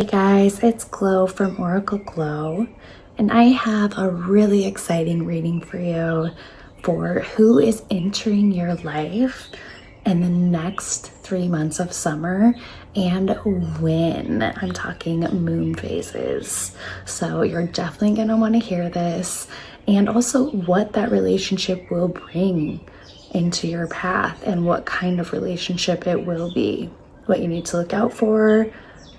Hey guys, it's Glow from Oracle Glow, and I have a really exciting reading for you for who is entering your life in the next 3 months of summer and when. I'm talking moon phases. So you're definitely going to want to hear this, and also what that relationship will bring into your path and what kind of relationship it will be, what you need to look out for,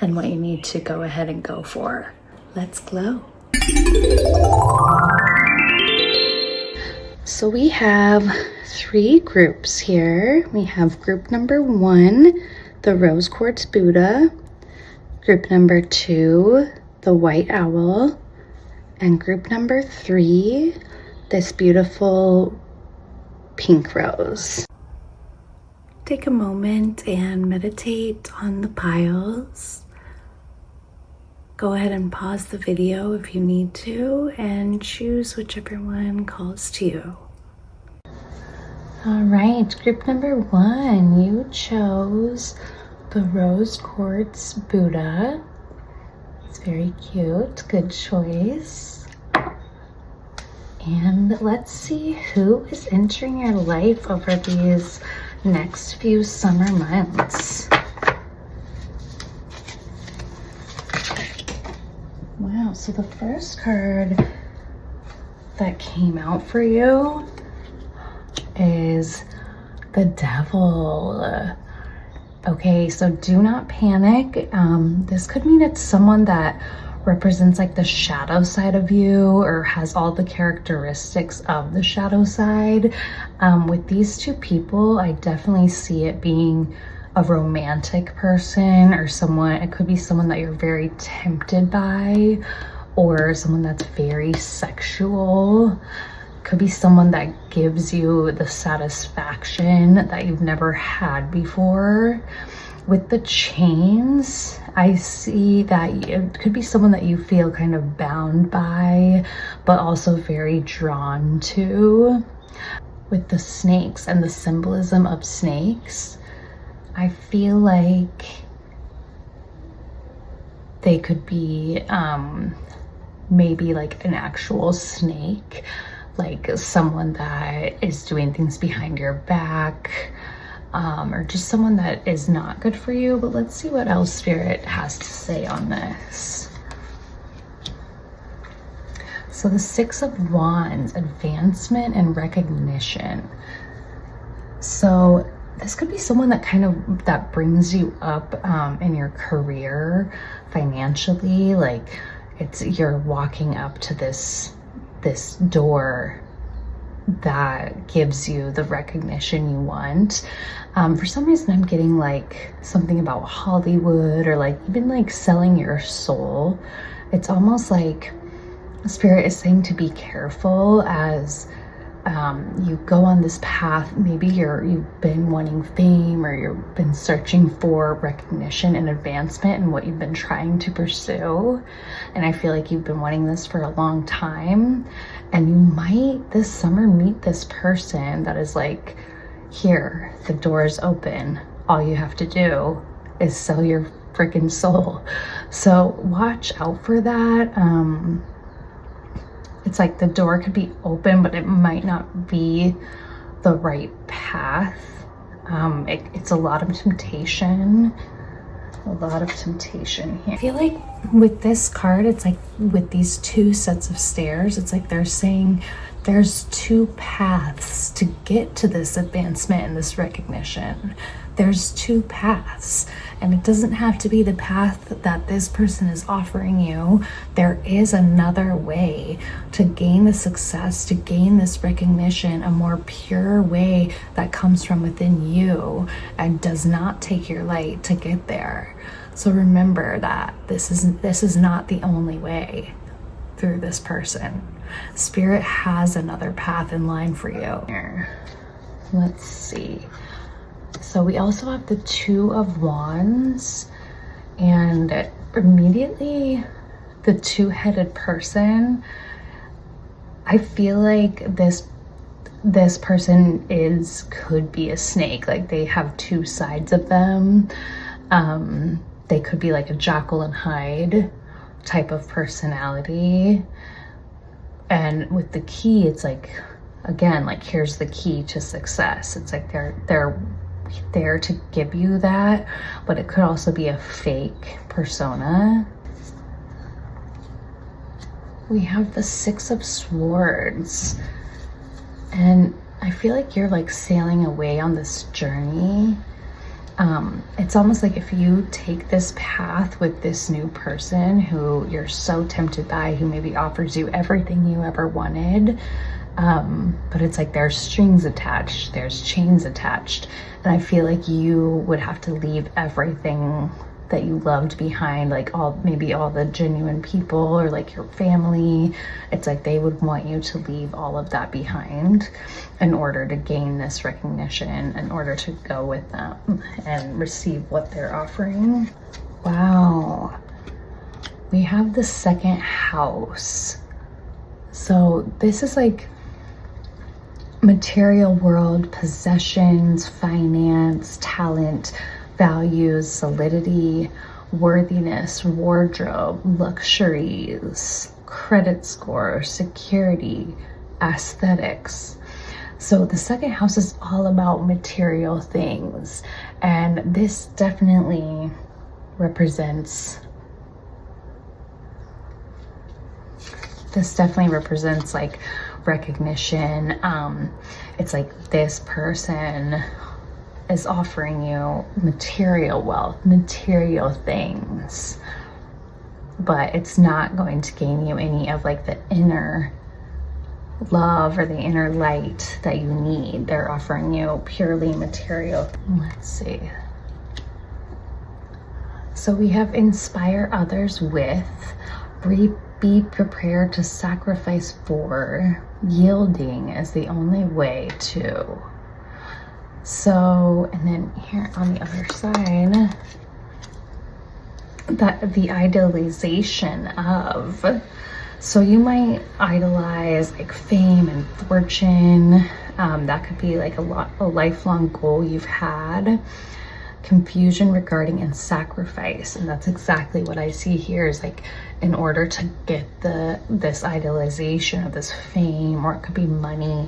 and what you need to go ahead and go for. Let's glow. So we have 3 groups here. We have group number 1, the Rose Quartz Buddha, group number 2, the White Owl, and group number 3, this beautiful pink rose. Take a moment and meditate on the piles. Go ahead and pause the video if you need to and choose whichever one calls to you. All right, group number 1, you chose the Rose Quartz Buddha. It's very cute, good choice. And let's see who is entering your life over these next few summer months. Wow, so the first card that came out for you is the Devil. Okay, so do not panic. This could mean it's someone that represents like the shadow side of you or has all the characteristics of the shadow side. With these 2 people, I definitely see it being a romantic person or someone. It could be someone that you're very tempted by, or someone that's very sexual. It could be someone that gives you the satisfaction that you've never had before. With the chains, I see that it could be someone that you feel kind of bound by, but also very drawn to. With the snakes and the symbolism of snakes, I feel like they could be maybe like an actual snake, like someone that is doing things behind your back, or just someone that is not good for you. But let's see what else Spirit has to say on this. So the 6 of Wands, advancement and recognition. So this could be someone that brings you up in your career financially. Like you're walking up to this door that gives you the recognition you want. For some reason I'm getting like something about Hollywood, or like even like selling your soul. It's almost like Spirit is saying to be careful as you go on this path. Maybe you've been wanting fame, or you've been searching for recognition and advancement in what you've been trying to pursue. And I feel like you've been wanting this for a long time. And you might this summer meet this person that is like, here, the door is open. All you have to do is sell your freaking soul. So watch out for that. It's like the door could be open, but it might not be the right path. It's a lot of temptation. Here. I feel like with this card, it's like with these 2 sets of stairs, it's like they're saying there's 2 paths to get to this advancement and this recognition. There's 2 paths, and it doesn't have to be the path that this person is offering you. There is another way to gain the success, to gain this recognition, a more pure way that comes from within you and does not take your light to get there. So remember that this is not the only way through this person. Spirit has another path in line for you. Let's see. So we also have the 2 of Wands, and immediately the 2-headed person. I feel like this person could be a snake. Like they have 2 sides of them. they could be like a Jekyll and Hyde type of personality. And with the key, it's like, again, like here's the key to success. It's like they're there to give you that, but it could also be a fake persona. We have the Six of Swords, and I feel like you're like sailing away on this journey. It's almost like if you take this path with this new person who you're so tempted by, who maybe offers you everything you ever wanted, but it's like there's strings attached, there's chains attached, and I feel like you would have to leave everything that you loved behind, like maybe all the genuine people or like your family. It's like they would want you to leave all of that behind in order to gain this recognition, in order to go with them and receive what they're offering. Wow. We have the second house. So this is like material world, possessions, finance, talent, values, solidity, worthiness, wardrobe, luxuries, credit score, security, aesthetics. So the second house is all about material things, and this definitely represents like recognition. It's like this person is offering you material wealth, material things, but it's not going to gain you any of like the inner love or the inner light that you need. They're offering you purely material. Let's see. So we have inspire others with, be prepared to sacrifice for, yielding is the only way to. So, and then here on the other side, that the idealization of, so you might idolize like fame and fortune. That could be like a lifelong goal you've had. Confusion regarding and sacrifice, and that's exactly what I see here, is like in order to get this idealization of this fame, or it could be money,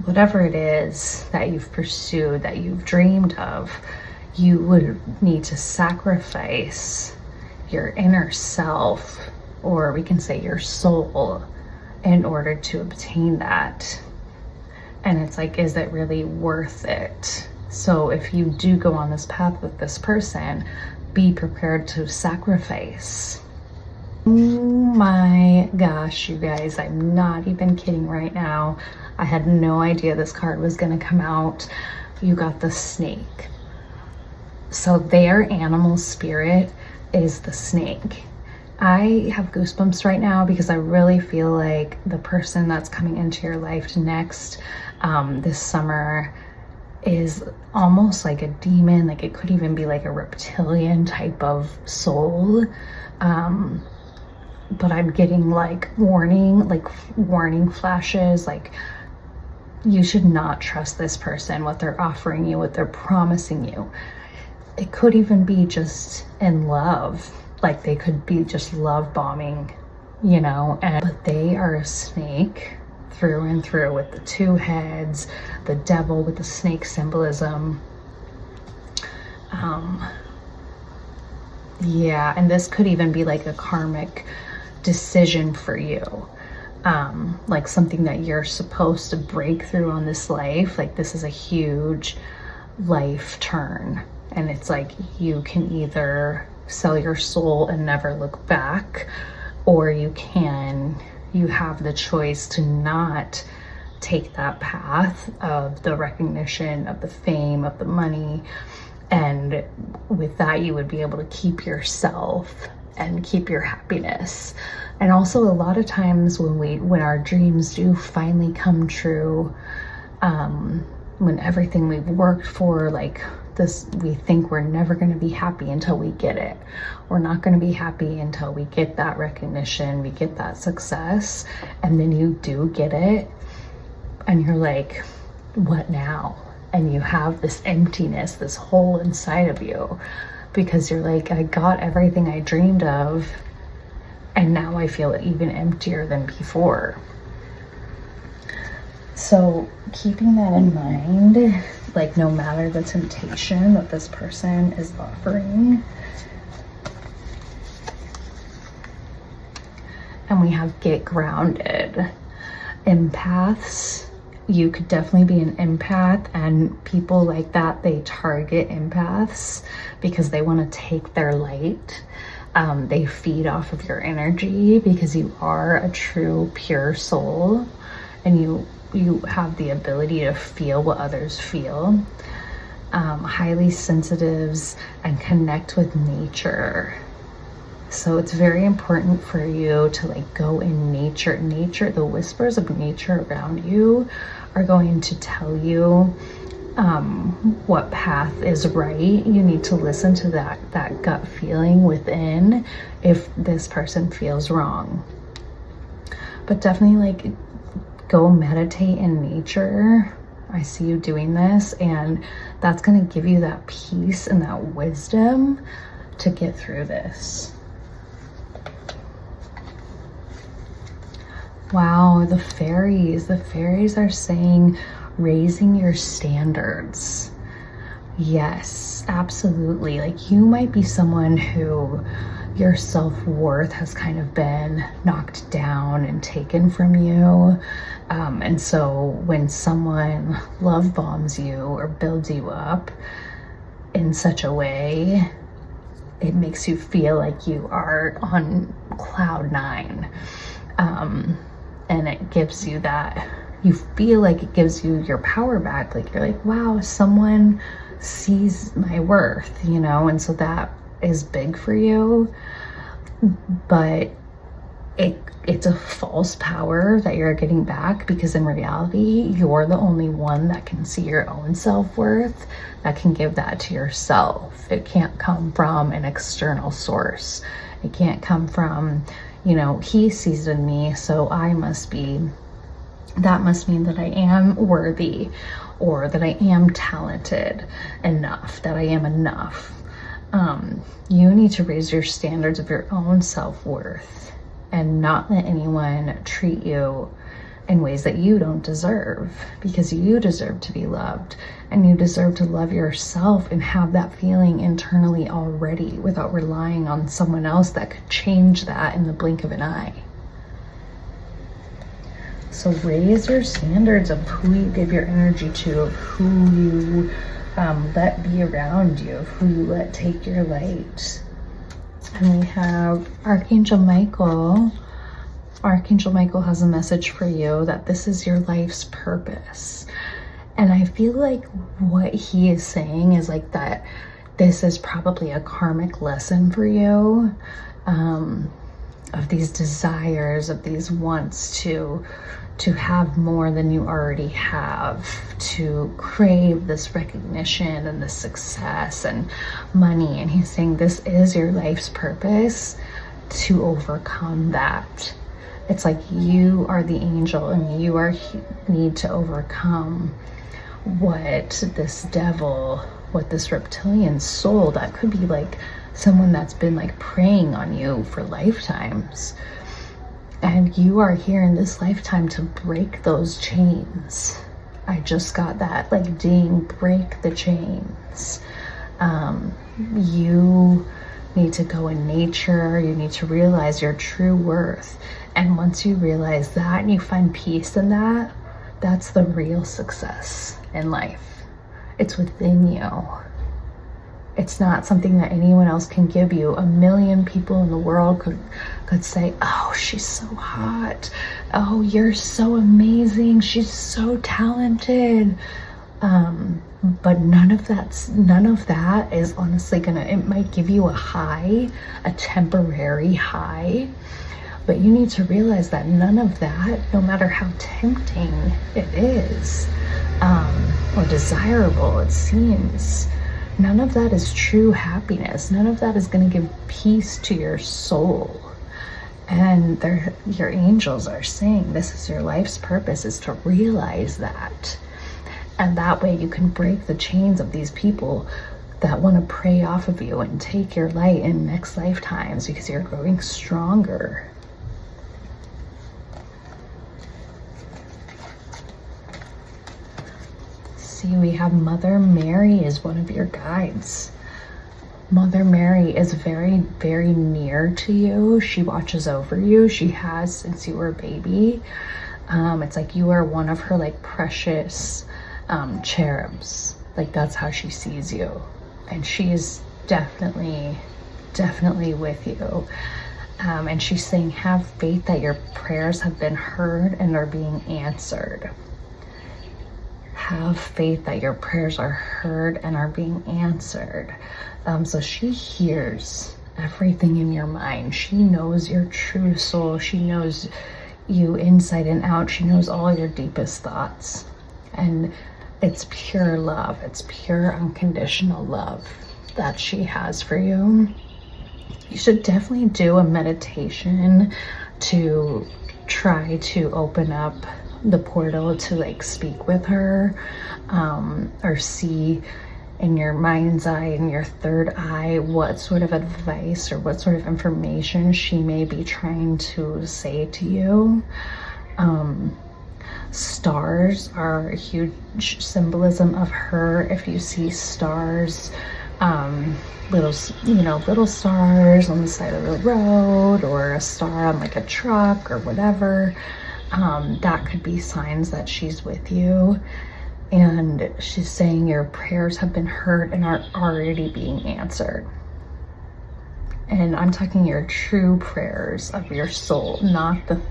whatever it is that you've pursued, that you've dreamed of, you would need to sacrifice your inner self, or we can say your soul, in order to obtain that. And it's like, is it really worth it? So if you do go on this path with this person, be prepared to sacrifice. Oh my gosh, you guys, I'm not even kidding right now. I had no idea this card was going to come out. You got the snake. So their animal spirit is the snake. I have goosebumps right now because I really feel like the person that's coming into your life next, this summer, is almost like a demon. Like it could even be like a reptilian type of soul. But I'm getting like warning flashes, like you should not trust this person, what they're offering you, what they're promising you. It could even be just in love, like they could be just love bombing, you know, but they are a snake through and through, with the two heads, the devil with the snake symbolism. Yeah, and this could even be like a karmic decision for you, like something that you're supposed to break through on this life. Like this is a huge life turn, and it's like you can either sell your soul and never look back, or you have the choice to not take that path of the recognition, of the fame, of the money. And with that, you would be able to keep yourself and keep your happiness. And also a lot of times when our dreams do finally come true, when everything we've worked for, like this, we think we're never going to be happy until we get it. We're not going to be happy until we get that recognition, we get that success, and then you do get it, and you're like, what now? And you have this emptiness, this hole inside of you because you're like, I got everything I dreamed of, and now I feel even emptier than before. So keeping that in mind, like no matter the temptation that this person is offering. And we have get grounded. Empaths, you could definitely be an empath, and people like that, they target empaths because they want to take their light. They feed off of your energy because you are a true pure soul, and you have the ability to feel what others feel. Highly sensitives and connect with nature. So it's very important for you to like go in nature. Nature, the whispers of nature around you are going to tell you what path is right. You need to listen to that gut feeling within if this person feels wrong. But definitely like go meditate in nature. I see you doing this, and that's going to give you that peace and that wisdom to get through this. Wow, the fairies are saying raising your standards. Yes, absolutely. Like you might be someone who your self-worth has kind of been knocked down and taken from you. And so when someone love bombs you or builds you up in such a way, it makes you feel like you are on cloud 9. And it gives you that, you feel like it gives you your power back. Like you're like, wow, someone sees my worth, you know? And so that is big for you, but it's a false power that you're getting back, because in reality, you're the only one that can see your own self-worth, that can give that to yourself. It can't come from an external source. It can't come from, you know, he sees in me, so I must be, that must mean that I am worthy, or that I am talented enough, that I am enough. You need to raise your standards of your own self-worth and not let anyone treat you in ways that you don't deserve, because you deserve to be loved, and you deserve to love yourself and have that feeling internally already without relying on someone else that could change that in the blink of an eye. So raise your standards of who you give your energy to, of who you let be around you, of who you let take your light. And we have Archangel Michael. Archangel Michael has a message for you that this is your life's purpose. And I feel like what he is saying is like that this is probably a karmic lesson for you, of these desires, of these wants to have more than you already have, to crave this recognition and this success and money. And he's saying this is your life's purpose to overcome that. It's like you are the angel and you need to overcome what this devil, what this reptilian soul, that could be like someone that's been like preying on you for lifetimes. And you are here in this lifetime to break those chains. I just got that like ding, break the chains. You need to go in nature. You need to realize your true worth. And once you realize that and you find peace in that, that's the real success in life. It's within you. It's not something that anyone else can give you. A million people in the world could say, oh, she's so hot. Oh, you're so amazing. She's so talented. But none of that is honestly it might give you a high, a temporary high. But you need to realize that none of that, no matter how tempting it is, or desirable it seems, none of that is true happiness. None of that is going to give peace to your soul. And your angels are saying this is your life's purpose, is to realize that. And that way you can break the chains of these people that want to prey off of you and take your light in next lifetimes because you're growing stronger. See, we have Mother Mary is one of your guides. Mother Mary is very, very near to you. She watches over you. She has since you were a baby. It's like you are one of her like precious cherubs. Like that's how she sees you. And she is definitely with you. And she's saying, have faith that your prayers have been heard and are being answered. Have faith that your prayers are heard and are being answered. So she hears everything in your mind. She knows your true soul. She knows you inside and out. She knows all your deepest thoughts. And it's pure love. It's pure unconditional love that she has for you. You should definitely do a meditation to try to open up the portal to like speak with her, or see in your mind's eye, in your third eye, what sort of advice or what sort of information she may be trying to say to you. Stars are a huge symbolism of her. If you see stars, little stars on the side of the road, or a star on like a truck or whatever, that could be signs that she's with you. And she's saying your prayers have been heard and are already being answered. And I'm talking your true prayers of your soul, not the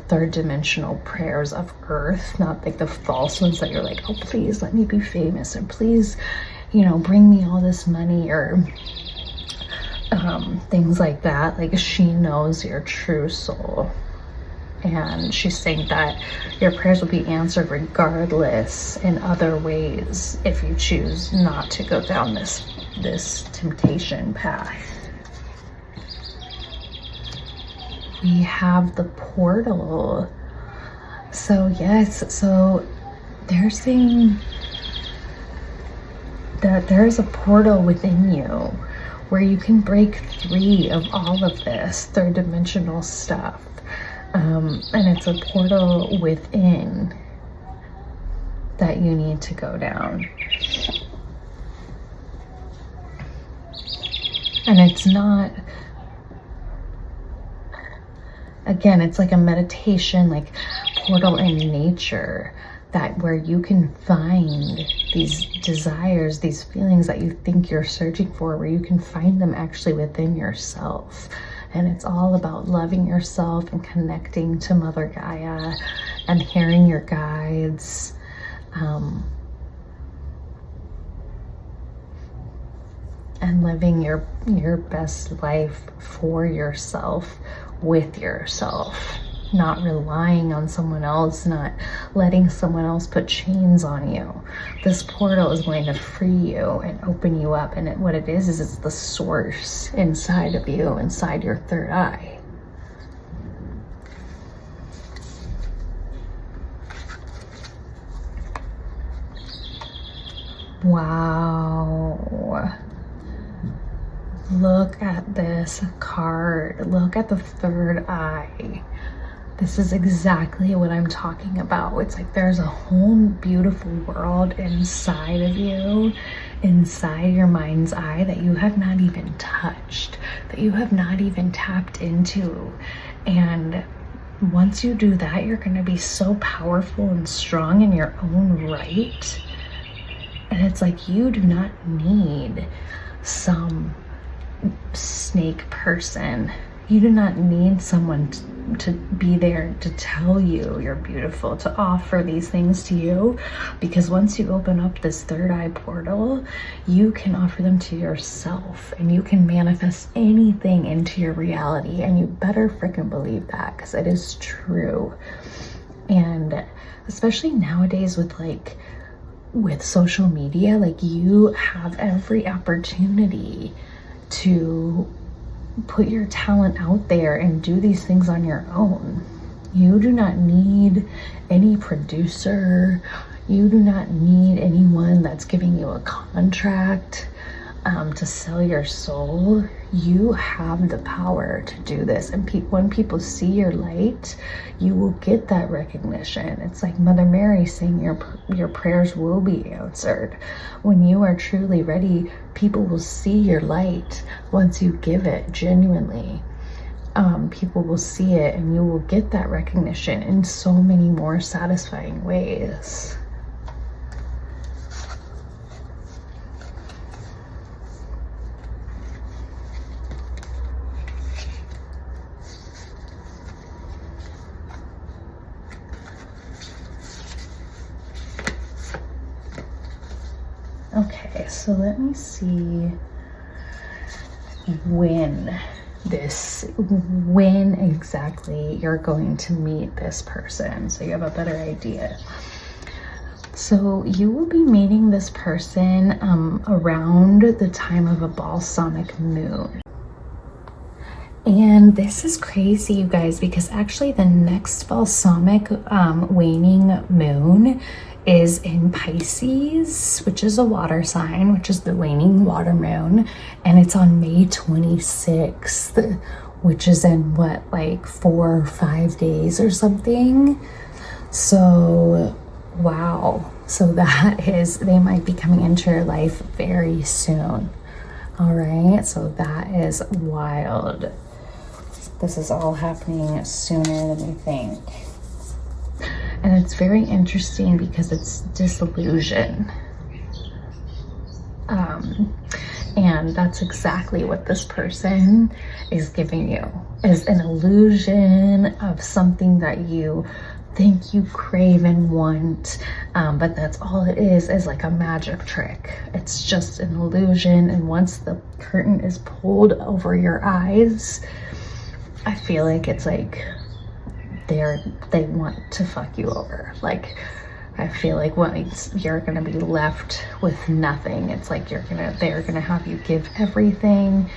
third dimensional prayers of earth, not like the false ones that you're like, oh, please let me be famous, and please, bring me all this money, or things like that. Like, she knows your true soul. And she's saying that your prayers will be answered regardless in other ways if you choose not to go down this temptation path. We have the portal. So yes, so they're saying that there's a portal within you where you can break free of all of this third dimensional stuff. And it's a portal within that you need to go down. And it's not, again, it's like a meditation, like portal in nature, that where you can find these desires, these feelings that you think you're searching for, where you can find them actually within yourself. And it's all about loving yourself and connecting to Mother Gaia and hearing your guides. And living your best life for yourself, with yourself. Not relying on someone else, not letting someone else put chains on you. This portal is going to free you and open you up. And what it is it's the source inside of you, inside your third eye. Wow. Look at this card. Look at the third eye. This is exactly what I'm talking about. It's like there's a whole beautiful world inside of you, inside your mind's eye, that you have not even touched, that you have not even tapped into. And once you do that, you're going to be so powerful and strong in your own right. And it's like you do not need some snake person. You do not need someone to be there to tell you you're beautiful, to offer these things to you, because once you open up this third eye portal, you can offer them to yourself and you can manifest anything into your reality. And you better freaking believe that, because it is true. And especially nowadays with social media, like, you have every opportunity to put your talent out there and do these things on your own. You do not need any producer. You do not need anyone that's giving you a contract to sell your soul. You have the power to do this. And when people see your light, you will get that recognition. It's like Mother Mary saying your prayers will be answered. When you are truly ready, people will see your light once you give it genuinely. People will see it, and you will get that recognition in so many more satisfying ways. Okay, so let me see when exactly you're going to meet this person, so you have a better idea. So you will be meeting this person around the time of a balsamic moon. And this is crazy, you guys, because actually the next balsamic waning moon is in Pisces, which is a water sign, which is the waning water moon, and it's on May 26th, which is in what, like 4 or 5 days or something. So wow, so that is, they might be coming into your life very soon. All right, so that is wild. This is all happening sooner than we think. And it's very interesting because it's disillusion. And that's exactly what this person is giving you, is an illusion of something that you think you crave and want, but that's all it is like a magic trick. It's just an illusion, and once the curtain is pulled over your eyes, I feel like it's like they want to fuck you over. Like, I feel like you're gonna be left with nothing. It's like they're gonna have you give everything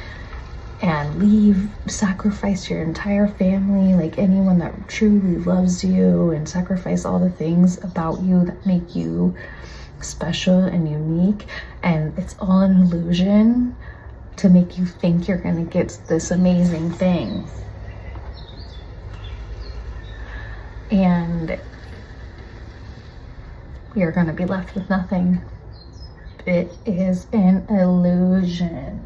and leave, sacrifice your entire family, like anyone that truly loves you, and sacrifice all the things about you that make you special and unique. And it's all an illusion to make you think you're gonna get this amazing thing. And you're going to be left with nothing. It is an illusion.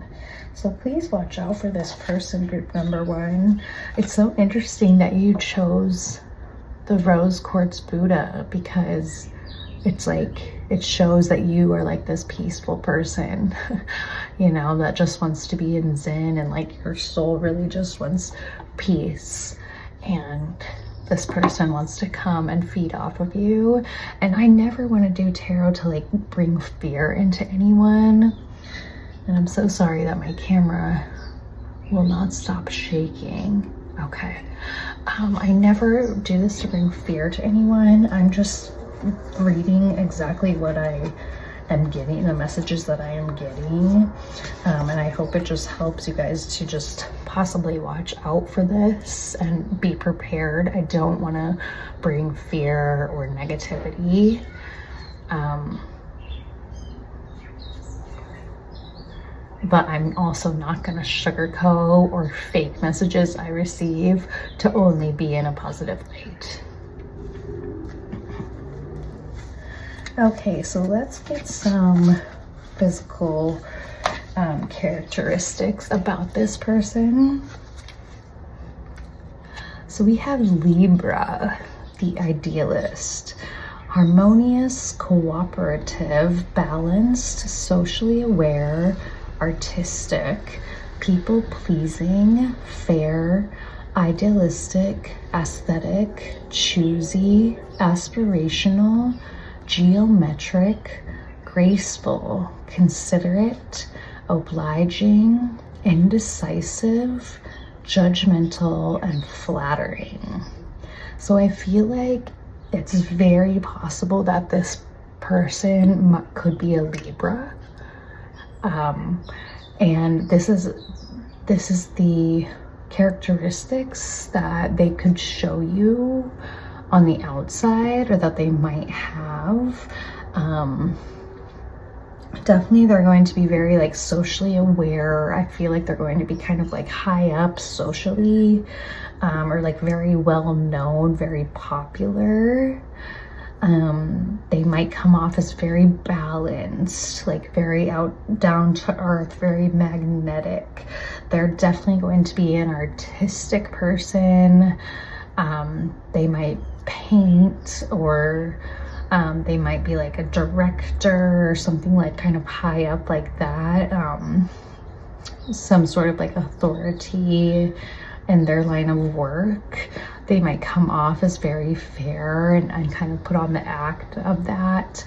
So please watch out for this person, group number 1. It's so interesting that you chose the rose quartz Buddha, because it's like, it shows that you are like this peaceful person, you know, that just wants to be in Zen, and like your soul really just wants peace. And this person wants to come and feed off of you. And I never want to do tarot to like bring fear into anyone. And I'm so sorry that my camera will not stop shaking. Okay. I never do this to bring fear to anyone. I'm just reading exactly what I am getting, the messages that I am getting. And I hope it just helps you guys to just possibly watch out for this and be prepared. I don't want to bring fear or negativity. But I'm also not going to sugarcoat or fake messages I receive to only be in a positive light. Okay, so let's get some physical characteristics about this person. So we have Libra, the idealist. Harmonious, cooperative, balanced, socially aware, artistic, people-pleasing, fair, idealistic, aesthetic, choosy, aspirational, geometric, graceful, considerate, obliging, indecisive, judgmental, and flattering. So I feel like it's very possible that this person could be a Libra. And this is the characteristics that they could show you on the outside or that they might have. Definitely they're going to be very like socially aware. I feel like they're going to be kind of like high up socially, or like very well known, very popular. They might come off as very balanced, like very down to earth, very magnetic. They're definitely going to be an artistic person. They might paint, or they might be like a director or something like kind of high up like that. Some sort of like authority in their line of work. They might come off as very fair and kind of put on the act of that.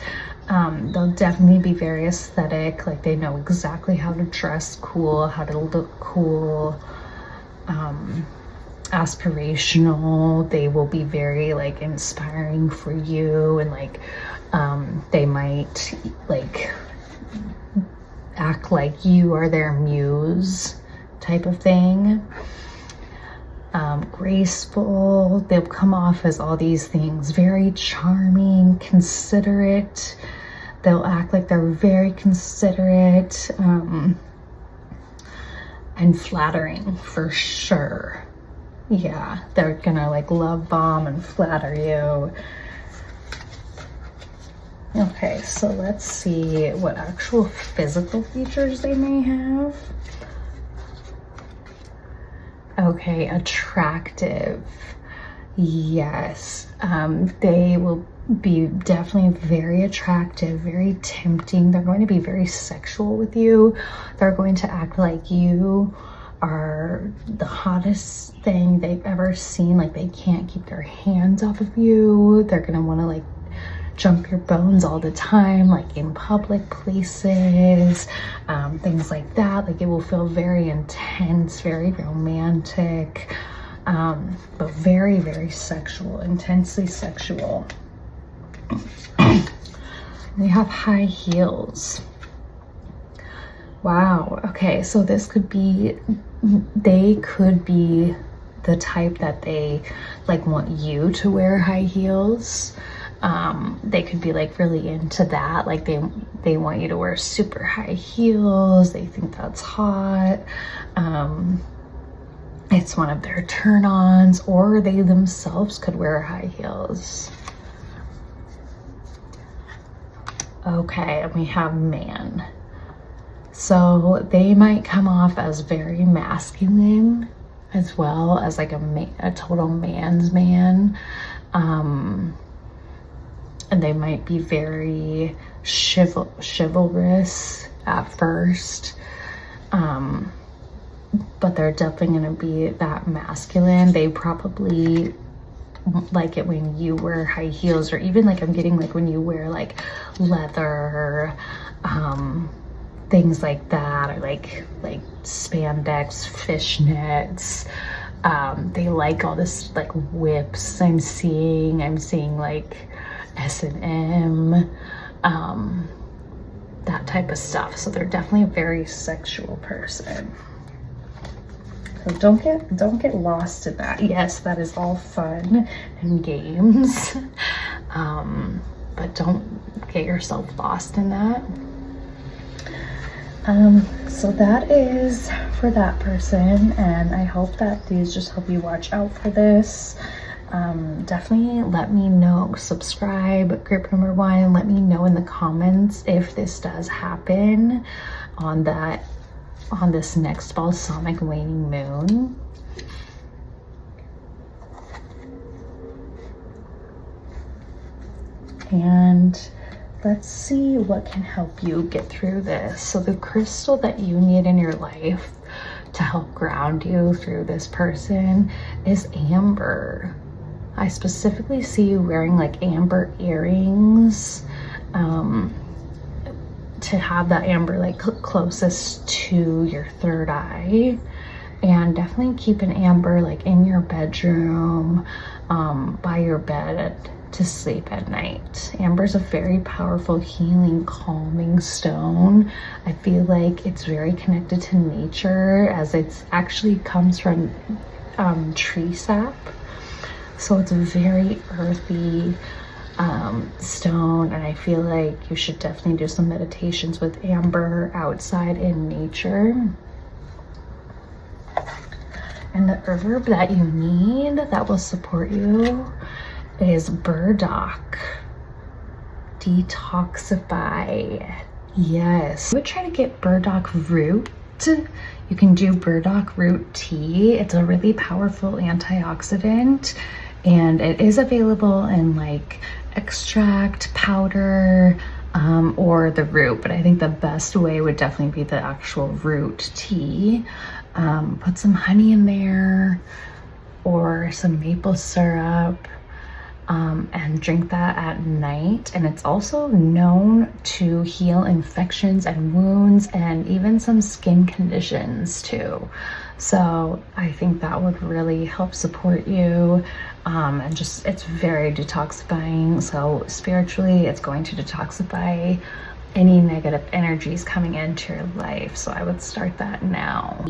They'll definitely be very aesthetic, like they know exactly how to dress cool, how to look cool, aspirational. They will be very like inspiring for you, and like they might like act like you are their muse type of thing. Graceful. They'll come off as all these things, very charming, considerate. They'll act like they're very considerate, and flattering for sure. Yeah, they're gonna like love bomb and flatter you. Okay, so let's see what actual physical features they may have. Okay, attractive. Yes, they will be definitely very attractive, very tempting. They're going to be very sexual with you. They're going to act like you are the hottest thing they've ever seen. Like they can't keep their hands off of you. They're gonna want to like jump your bones all the time, like in public places, things like that. Like it will feel very intense, very romantic, but very, very sexual, intensely sexual. They have high heels. Wow. Okay, so this could be, they could be the type that they like want you to wear high heels. They could be like really into that. Like they want you to wear super high heels. They think that's hot. It's one of their turn-ons, or they themselves could wear high heels. Okay, and we have man. So they might come off as very masculine as well as like a total man's man. And they might be very chivalrous at first. But they're definitely going to be that masculine. They probably like it when you wear high heels, or even like I'm getting like when you wear like leather, things like that, or like spandex, fishnets. They like all this like whips. I'm seeing like S&M, that type of stuff. So they're definitely a very sexual person. So don't get lost in that. Yes, that is all fun and games, but don't get yourself lost in that. So that is for that person, and I hope that these just help you watch out for this. Definitely let me know, subscribe, group number 1, and let me know in the comments if this does happen on this next balsamic waning moon. And let's see what can help you get through this. So the crystal that you need in your life to help ground you through this person is amber. I specifically see you wearing like amber earrings, to have that amber like closest to your third eye. And definitely keep an amber like in your bedroom, by your bed to sleep at night. Amber is a very powerful healing, calming stone. I feel like it's very connected to nature, as it's actually comes from tree sap. So it's a very earthy stone, and I feel like you should definitely do some meditations with amber outside in nature. And the herb that you need that will support you is burdock. Detoxify. Yes. I would try to get burdock root. You can do burdock root tea. It's a really powerful antioxidant, and it is available in like extract, powder, or the root, but I think the best way would definitely be the actual root tea. Put some honey in there or some maple syrup, and drink that at night. And it's also known to heal infections and wounds and even some skin conditions too. So I think that would really help support you. And just, it's very detoxifying. So spiritually, it's going to detoxify any negative energies coming into your life. So I would start that now.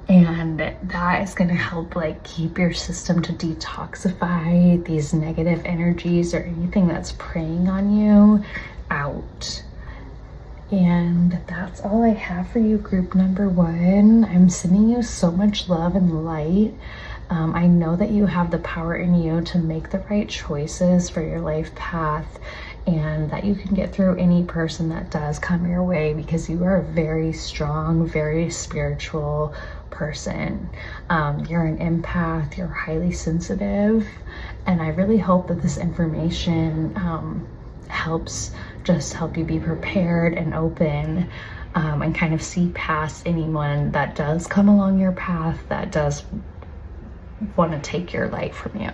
And that is going to help like keep your system to detoxify these negative energies or anything that's preying on you out. And that's all I have for you, group number 1. I'm sending you so much love and light. I know that you have the power in you to make the right choices for your life path, and that you can get through any person that does come your way, because you are a very strong, very spiritual person. You're an empath, you're highly sensitive, and I really hope that this information helps you be prepared and open, and kind of see past anyone that does come along your path that does want to take your life from you.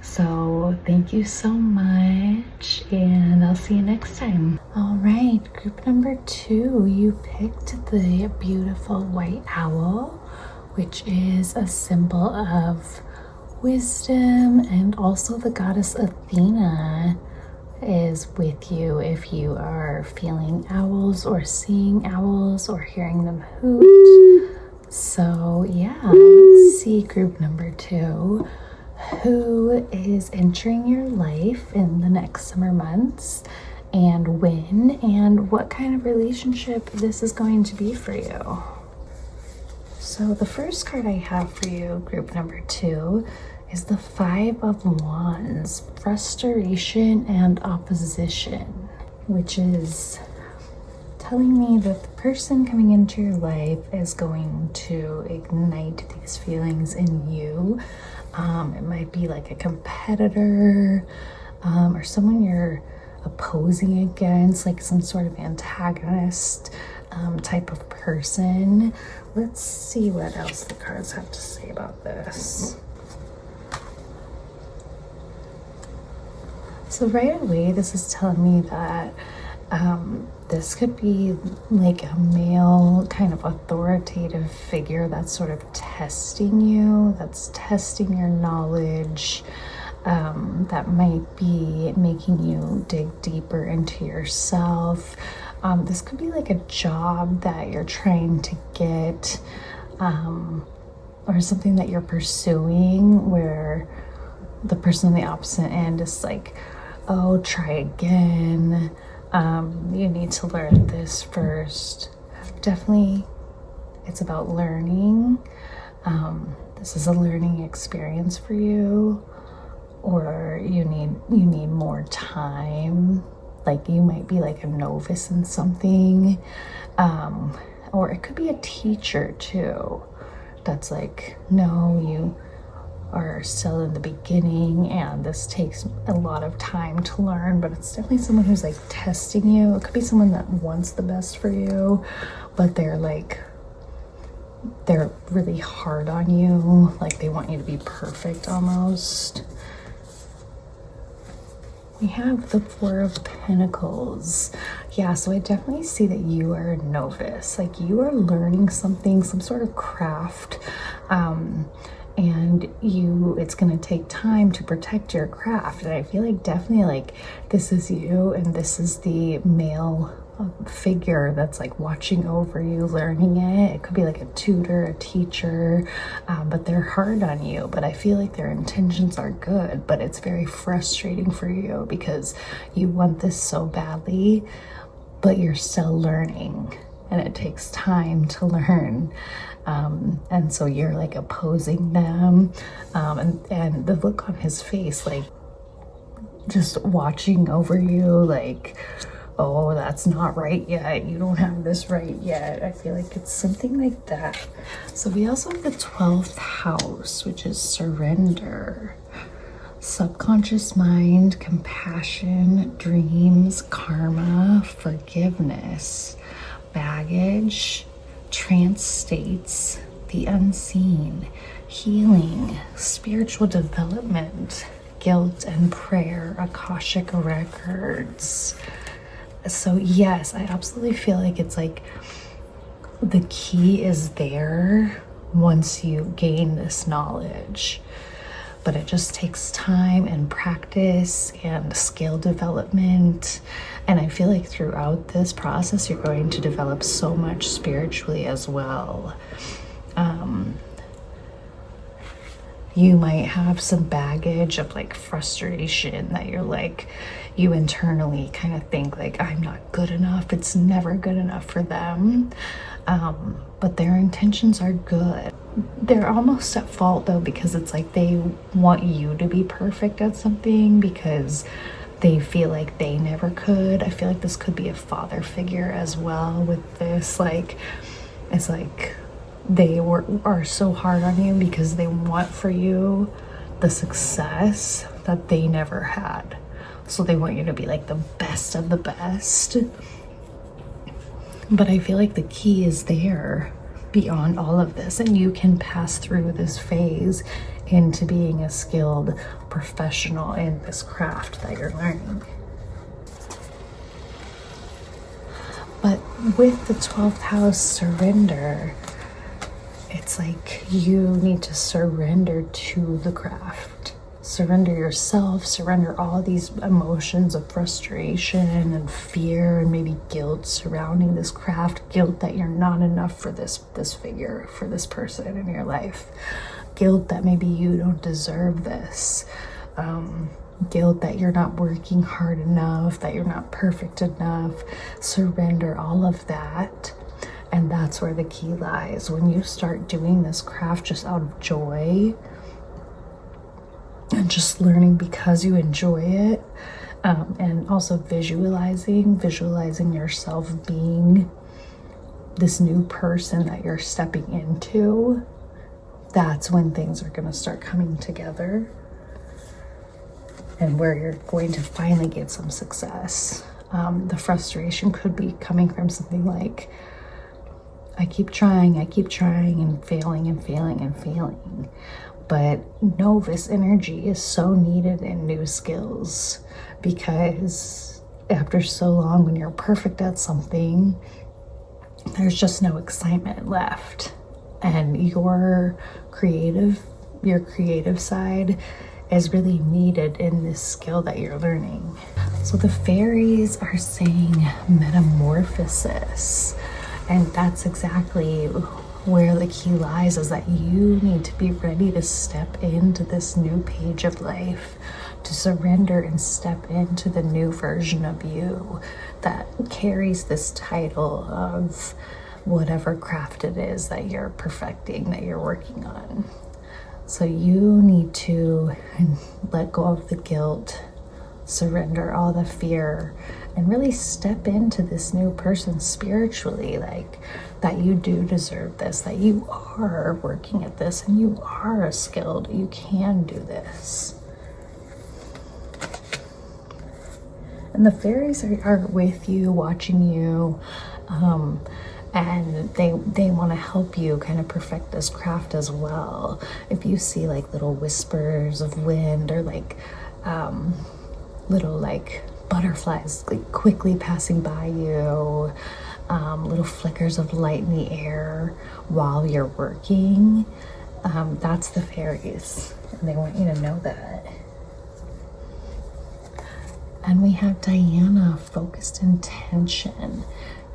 So thank you so much, and I'll see you next time. All right, group number 2, you picked the beautiful white owl, which is a symbol of wisdom, and also the goddess Athena is with you if you are feeling owls or seeing owls or hearing them hoot. So yeah, let's see, group number 2. Who is entering your life in the next summer months, and when, and what kind of relationship this is going to be for you. So the first card I have for you, group number 2, is the 5 of Wands, frustration and opposition, which is telling me that the person coming into your life is going to ignite these feelings in you. It might be like a competitor, or someone you're opposing against, like some sort of antagonist type of person. Let's see what else the cards have to say about this. So right away, this is telling me that this could be like a male kind of authoritative figure that's sort of testing you, that's testing your knowledge, that might be making you dig deeper into yourself. This could be like a job that you're trying to get, or something that you're pursuing where the person on the opposite end is like, oh, try again. You need to learn this first. Definitely, it's about learning. This is a learning experience for you, or you need more time. Like you might be like a novice in something, or it could be a teacher too. That's like, no, you are still in the beginning and this takes a lot of time to learn, but it's definitely someone who's like testing you. It could be someone that wants the best for you, but they're really hard on you, like they want you to be perfect almost. We have the 4 of Pentacles. Yeah, so I definitely see that you are a novice, like you are learning something, some sort of craft, and it's going to take time to protect your craft. And I feel like definitely like this is you, and this is the male figure that's like watching over you, learning it. It could be like a tutor, a teacher, but they're hard on you. But I feel like their intentions are good, but it's very frustrating for you because you want this so badly, but you're still learning and it takes time to learn. And so you're like opposing them. And the look on his face, like just watching over you, like, oh, that's not right yet. You don't have this right yet. I feel like it's something like that. So we also have the 12th house, which is surrender, subconscious mind, compassion, dreams, karma, forgiveness, baggage, trance states, the unseen, healing, spiritual development, guilt and prayer, Akashic records. So yes, I absolutely feel like it's like the key is there once you gain this knowledge, but it just takes time and practice and skill development. And I feel like throughout this process, you're going to develop so much spiritually as well. You might have some baggage of like frustration that you're like, you internally kind of think like, I'm not good enough. It's never good enough for them. But their intentions are good. They're almost at fault though, because it's like they want you to be perfect at something because they feel like they never could. I feel like this could be a father figure as well with this. Like, it's like they are so hard on you because they want for you the success that they never had. So they want you to be like the best of the best. But I feel like the key is there beyond all of this, and you can pass through this phase into being a skilled professional in this craft that you're learning. But with the 12th house surrender, it's like you need to surrender to the craft. Surrender yourself, surrender all these emotions of frustration and fear and maybe guilt surrounding this craft. Guilt that you're not enough for this figure, for this person in your life. Guilt that maybe you don't deserve this. Guilt that you're not working hard enough, that you're not perfect enough. Surrender all of that. And that's where the key lies. When you start doing this craft just out of joy and just learning because you enjoy it, and also visualizing yourself being this new person that you're stepping into, that's when things are going to start coming together and where you're going to finally get some success. The frustration could be coming from something like, I keep trying and failing. But novice energy is so needed in new skills, because after so long, when you're perfect at something, there's just no excitement left. And your creative side is really needed in this skill that you're learning. So the fairies are saying metamorphosis. And that's exactly where the key lies, is that you need to be ready to step into this new page of life, to surrender and step into the new version of you that carries this title of whatever craft it is that you're perfecting, that you're working on. So you need to let go of the guilt, surrender all the fear, and really step into this new person spiritually, like that you do deserve this, that you are working at this, and you are skilled, you can do this. And the fairies are with you, watching you, and they want to help you kind of perfect this craft as well. If you see like little whispers of wind, or like little like butterflies like quickly passing by you, little flickers of light in the air while you're working, that's the fairies, and they want you to know that. And we have Diana, focused intention.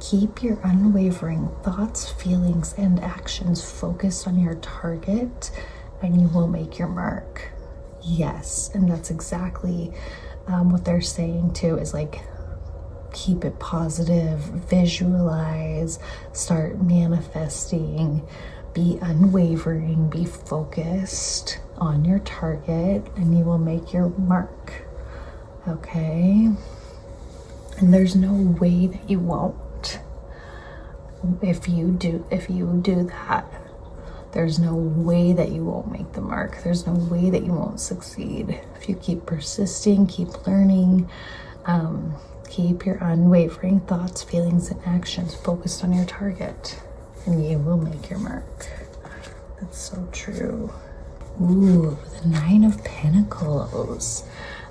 Keep your unwavering thoughts, feelings, and actions focused on your target, and you will make your mark. Yes, and that's exactly what they're saying too, is like, keep it positive, visualize, start manifesting, be unwavering, be focused on your target, and you will make your mark. Okay? And there's no way that you won't. If you do that, there's no way that you won't make the mark. There's no way that you won't succeed. If you keep persisting, keep learning, keep your unwavering thoughts, feelings, and actions focused on your target, and you will make your mark. That's so true. Ooh, the Nine of Pentacles.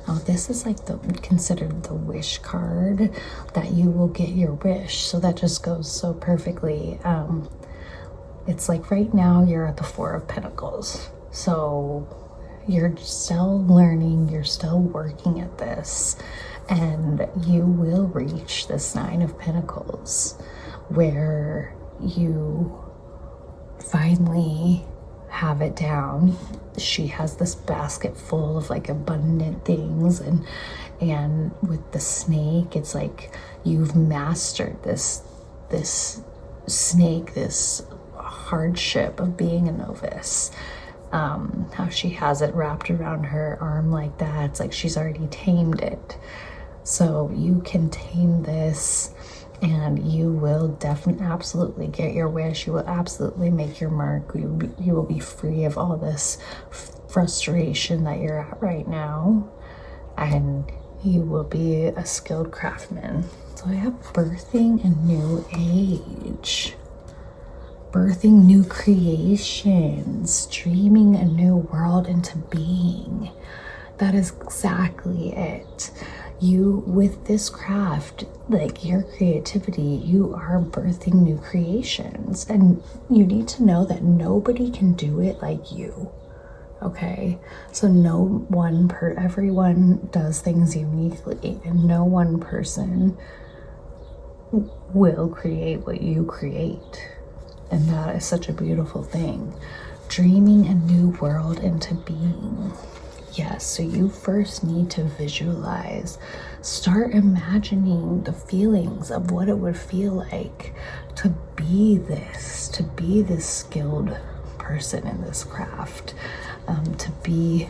Now this is like considered the wish card, that you will get your wish. So that just goes so perfectly. It's like right now you're at the Four of Pentacles. So you're still learning, you're still working at this, and you will reach this Nine of Pentacles where you finally have it down. She has this basket full of like abundant things, and with the snake, it's like you've mastered this snake, this hardship of being a novice. How she has it wrapped around her arm like that, it's like she's already tamed it. So you can tame this, and you will definitely absolutely get your wish. You will absolutely make your mark. You will be free of all this frustration that you're at right now, and you will be a skilled craftsman. So I have birthing a new age, birthing new creations, dreaming a new world into being. That is exactly it. You, with this craft, like your creativity, you are birthing new creations, and you need to know that nobody can do it like you. Okay, so everyone does things uniquely, and no one person will create what you create. And that is such a beautiful thing. Dreaming a new world into being. Yes, so you first need to visualize, start imagining the feelings of what it would feel like to be this skilled person in this craft, to be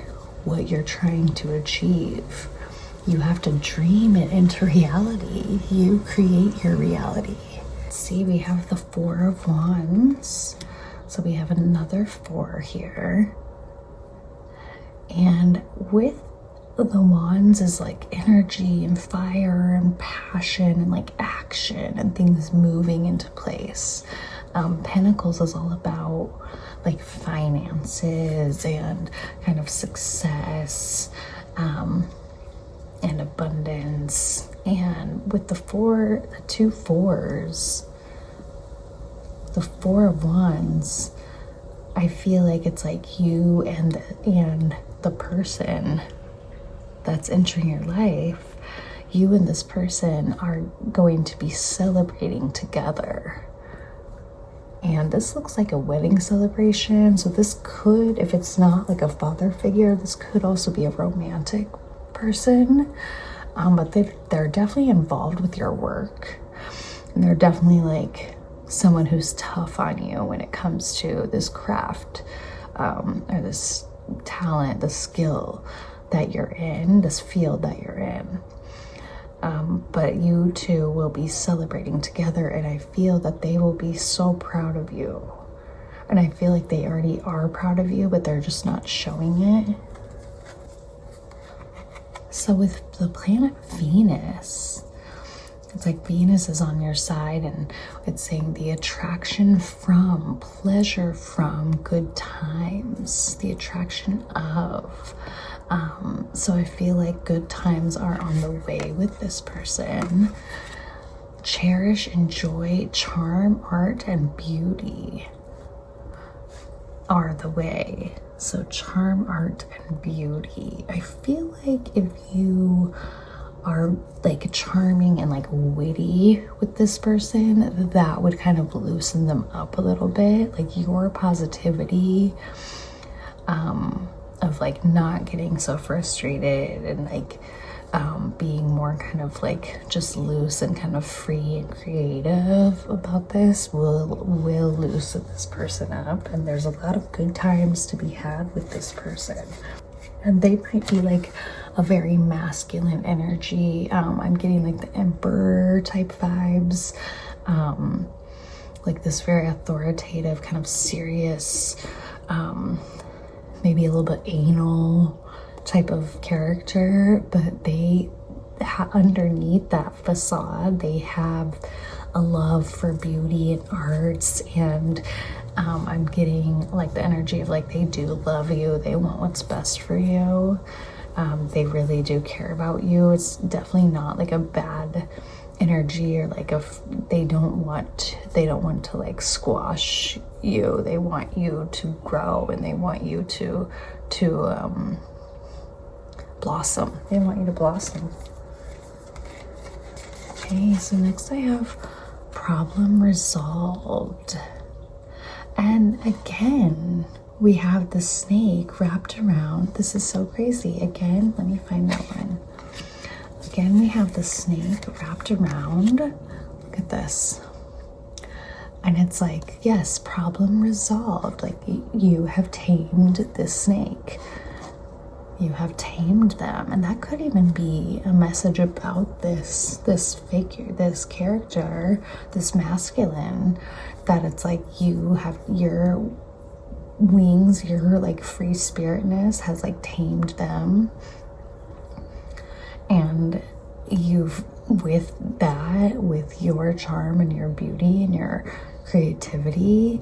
what you're trying to achieve. You have to dream it into reality. You create your reality. See, we have the Four of Wands. So we have another 4 here. And with the wands is like energy and fire and passion and like action and things moving into place. Pentacles is all about like finances and kind of success, and abundance. And with the 2 4s, the Four of Wands, I feel like it's like you and the person that's entering your life, you and this person are going to be celebrating together. And this looks like a wedding celebration. So this could, if it's not like a father figure, this could also be a romantic person. But they're definitely involved with your work. And they're definitely like someone who's tough on you when it comes to this craft, or this talent, the skill that you're in, this field that you're in. But you two will be celebrating together, and I feel that they will be so proud of you. And I feel like they already are proud of you, but they're just not showing it. So with the planet Venus, it's like Venus is on your side, and it's saying the attraction from, pleasure from, good times, the attraction of. So I feel like good times are on the way with this person. Cherish, enjoy, charm, art, and beauty are the way. So charm, art, and beauty. I feel like if you are like charming and like witty with this person, that would kind of loosen them up a little bit. Like your positivity, of like not getting so frustrated and like being more kind of like just loose and kind of free and creative about this will loosen this person up. And there's a lot of good times to be had with this person. And they might be like a very masculine energy. I'm getting like the emperor type vibes, like this very authoritative, kind of serious, maybe a little bit anal type of character, but they underneath that facade, they have a love for beauty and arts, and I'm getting like the energy of like they do love you, they want what's best for you, they really do care about you. It's definitely not like a bad energy or like they don't want to like squash you. They want you to grow and they want you to blossom. They want you to blossom. Okay, so next I have problem resolved. And again, we have the snake wrapped around. This is so crazy. Again, let me find that one. Again, we have the snake wrapped around. Look at this. And it's like, yes, problem resolved. Like you have tamed this snake. You have tamed them. And that could even be a message about this figure, this character, this masculine, that it's like you have your wings, your like free spiritness has like tamed them. And you've, with that, with your charm and your beauty and your creativity,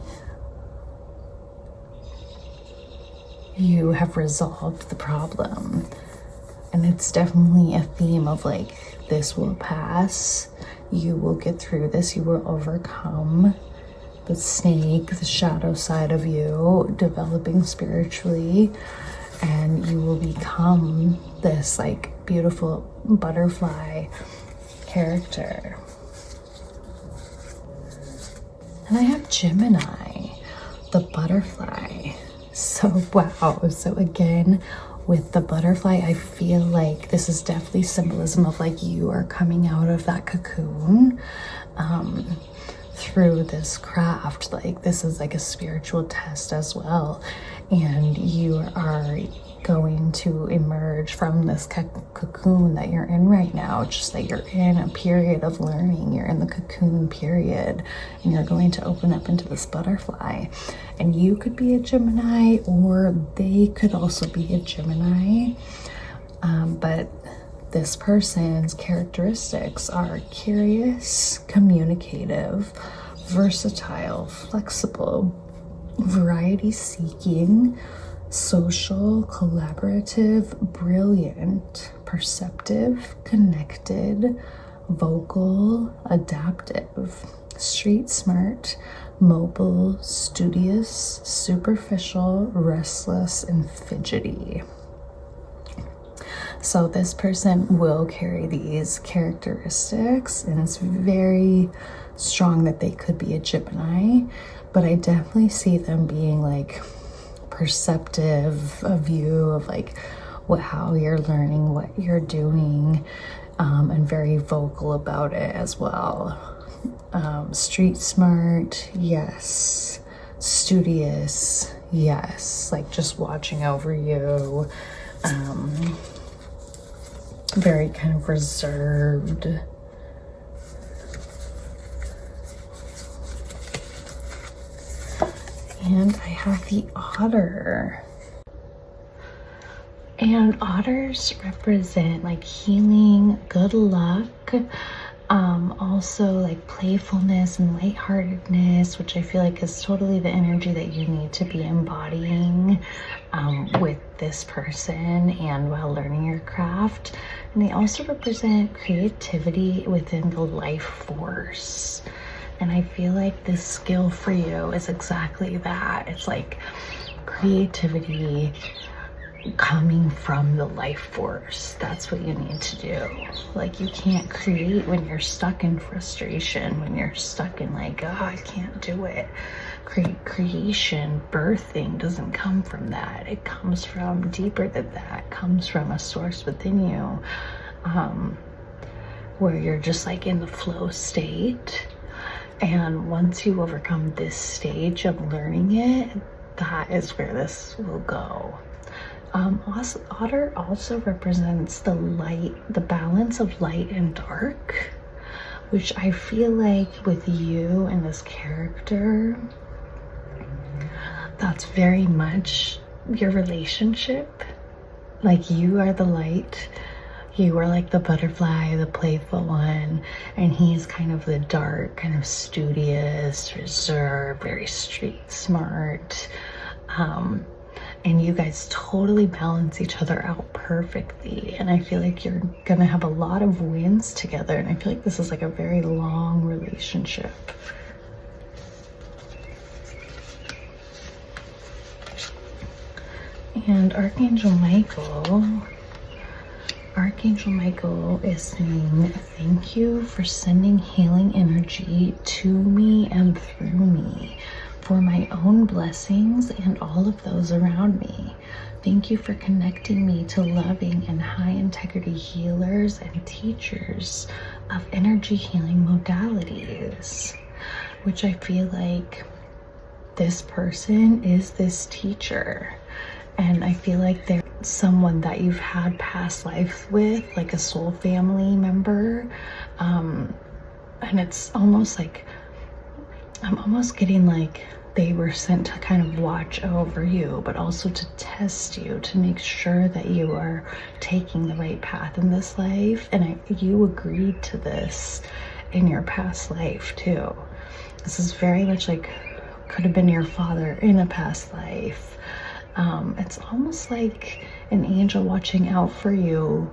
you have resolved the problem. And it's definitely a theme of like, this will pass, you will get through this, you will overcome the snake, the shadow side of you developing spiritually, and you will become this like beautiful butterfly character. And I have Gemini, the butterfly. So wow. So again, with the butterfly, I feel like this is definitely symbolism of like you are coming out of that cocoon through this craft. Like this is like a spiritual test as well, and you are going to emerge from this cocoon that you're in right now. Just that you're in a period of learning, you're in the cocoon period, and you're going to open up into this butterfly. And you could be a Gemini, or they could also be a Gemini, but this person's characteristics are curious, communicative, versatile, flexible, variety seeking, social, collaborative, brilliant, perceptive, connected, vocal, adaptive, street smart, mobile, studious, superficial, restless, and fidgety. So this person will carry these characteristics, and it's very strong that they could be a Gemini, but I definitely see them being like perceptive of you, of like how you're learning, what you're doing, and very vocal about it as well. Street smart, yes. Studious, yes. Like just watching over you. Very kind of reserved. And I have the otter. And otters represent like healing, good luck, also like playfulness and lightheartedness, which I feel like is totally the energy that you need to be embodying with this person and while learning your craft. And they also represent creativity within the life force. And I feel like this skill for you is exactly that. It's like creativity coming from the life force. That's what you need to do. Like, you can't create when you're stuck in frustration, when you're stuck in like, oh, I can't do it. Creation, birthing doesn't come from that. It comes from deeper than that. It comes from a source within you, where you're just like in the flow state. And once you overcome this stage of learning it, that is where this will go. Otter also represents the light, the balance of light and dark, which I feel like with you and this character, that's very much your relationship. Like, you are the light, you are like the butterfly, the playful one, and he's kind of the dark, kind of studious, reserved, very street smart. And you guys totally balance each other out perfectly. And I feel like you're gonna have a lot of wins together. And I feel like this is like a very long relationship. And Archangel Michael is saying, thank you for sending healing energy to me and through me, for my own blessings and all of those around me. Thank you for connecting me to loving and high integrity healers and teachers of energy healing modalities, which I feel like this person is this teacher. And I feel like they're someone that you've had past life with, like a soul family member. And it's almost like, I'm almost getting like they were sent to kind of watch over you, but also to test you, to make sure that you are taking the right path in this life. And you agreed to this in your past life too. This is very much like, could have been your father in a past life. It's almost like an angel watching out for you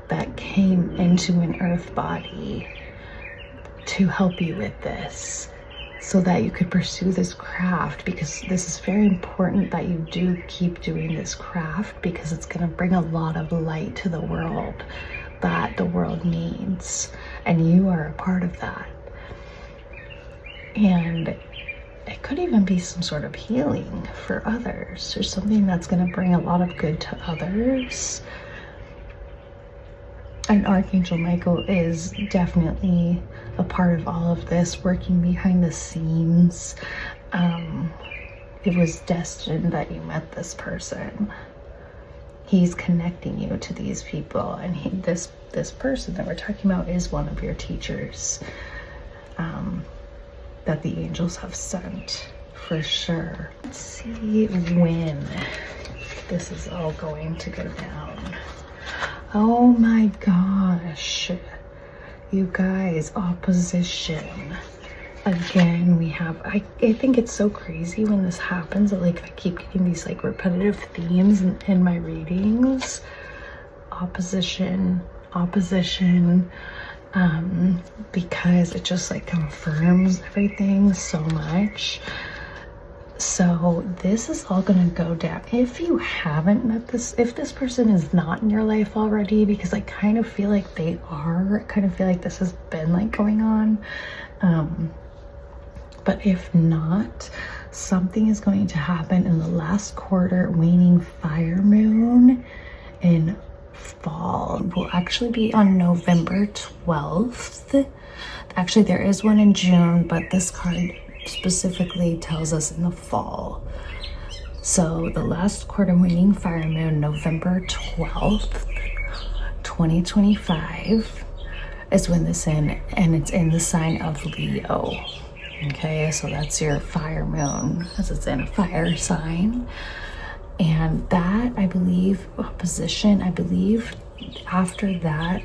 that came into an earth body to help you with this, so that you could pursue this craft, because this is very important that you do keep doing this craft, because it's going to bring a lot of light to the world that the world needs, and you are a part of that. And it could even be some sort of healing for others, or something that's going to bring a lot of good to others. And Archangel Michael is definitely a part of all of this, working behind the scenes. It was destined that you met this person. He's connecting you to these people, and this person that we're talking about is one of your teachers, that the angels have sent for sure. Let's see when this is all going to go down. Oh my gosh, you guys, opposition. Again, we have, I think it's so crazy when this happens, that like I keep getting these like repetitive themes in my readings. Opposition, because it just like confirms everything so much. So this is all gonna go down. If you haven't met this, if this person is not in your life already, because I kind of feel like they are, I kind of feel like this has been like going on. But if not, something is going to happen in the last quarter waning fire moon in fall. Will actually be on November 12th. Actually, there is one in June, but this card specifically tells us in the fall. So the last quarter waning fire moon, November 12th, 2025, is when this in, and it's in the sign of Leo. Okay, so that's your fire moon, as it's in a fire sign. And that, I believe, opposition, I believe after that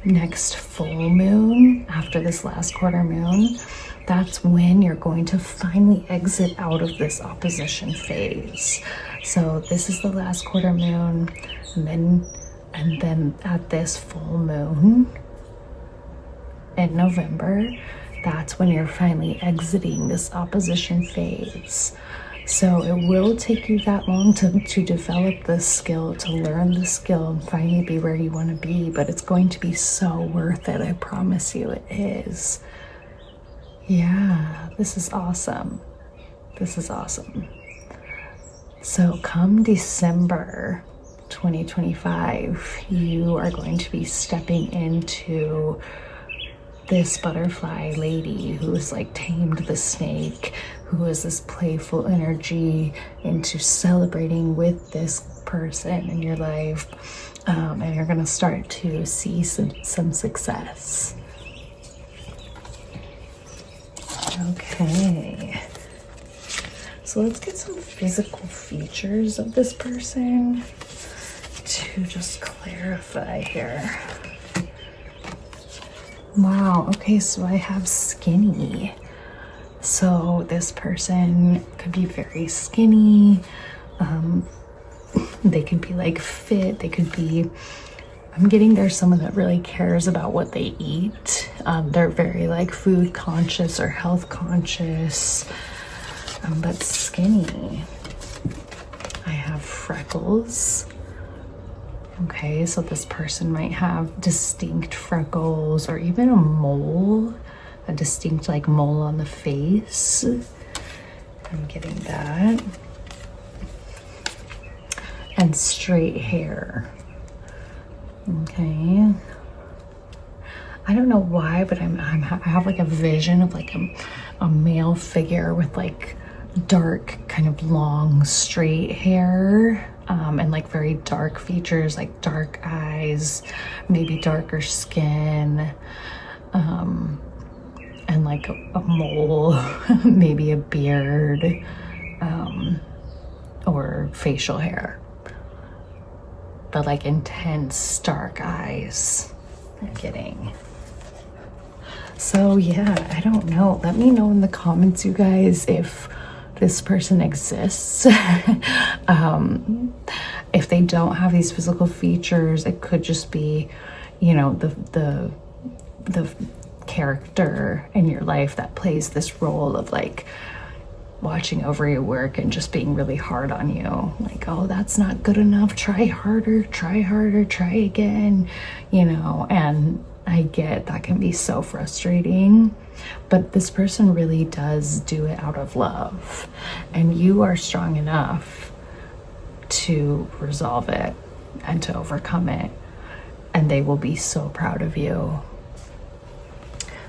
next full moon, after this last quarter moon, that's when you're going to finally exit out of this opposition phase. So this is the last quarter moon, and then at this full moon in November, that's when you're finally exiting this opposition phase. So it will take you that long to develop this skill, to learn the skill and finally be where you want to be, but it's going to be so worth it. I promise you it is. Yeah, this is awesome. This is awesome. So come December 2025, you are going to be stepping into this butterfly lady who's like tamed the snake, who is this playful energy, into celebrating with this person in your life, and you're gonna start to see some success. Okay, so let's get some physical features of this person to just clarify here. Wow, okay, so I have skinny. So this person could be very skinny. They could be like fit. They could be, I'm getting there's someone that really cares about what they eat. They're very like food conscious or health conscious, but skinny. I have freckles. Okay, so this person might have distinct freckles or even a mole, a distinct like mole on the face. I'm getting that. And straight hair. Okay. I don't know why, but I have like a vision of like a male figure with like dark, kind of long, straight hair. And like very dark features, like dark eyes, maybe darker skin, and like a mole, maybe a beard, or facial hair, but like intense dark eyes. I'm kidding. So yeah, I don't know. Let me know in the comments, you guys, if this person exists. If they don't have these physical features, it could just be, you know, the character in your life that plays this role of like watching over your work and just being really hard on you. Like, oh, that's not good enough. Try harder, try again, you know. And I get that can be so frustrating, but this person really does do it out of love, and you are strong enough to resolve it and to overcome it, and they will be so proud of you.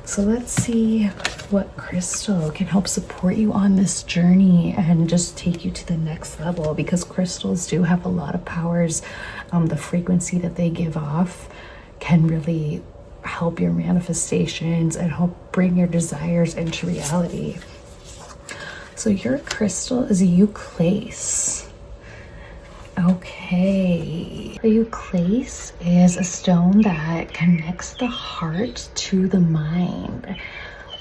So let's see what crystal can help support you on this journey and just take you to the next level, because crystals do have a lot of powers. The frequency that they give off can really help your manifestations and help bring your desires into reality. So your crystal is a euclase. Okay, a euclase is a stone that connects the heart to the mind,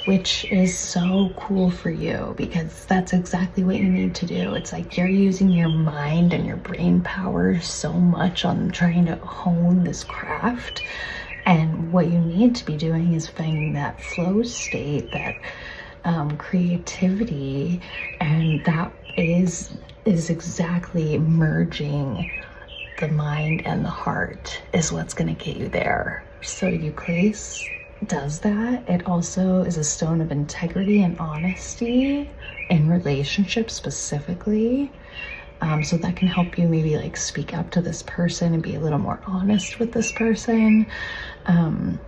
which is so cool for you, because that's exactly what you need to do. It's like you're using your mind and your brain power so much on trying to hone this craft. And what you need to be doing is finding that flow state, that creativity, and that is exactly merging the mind and the heart is what's going to get you there. So euclase does that. It also is a stone of integrity and honesty in relationships specifically. So that can help you maybe like speak up to this person and be a little more honest with this person. And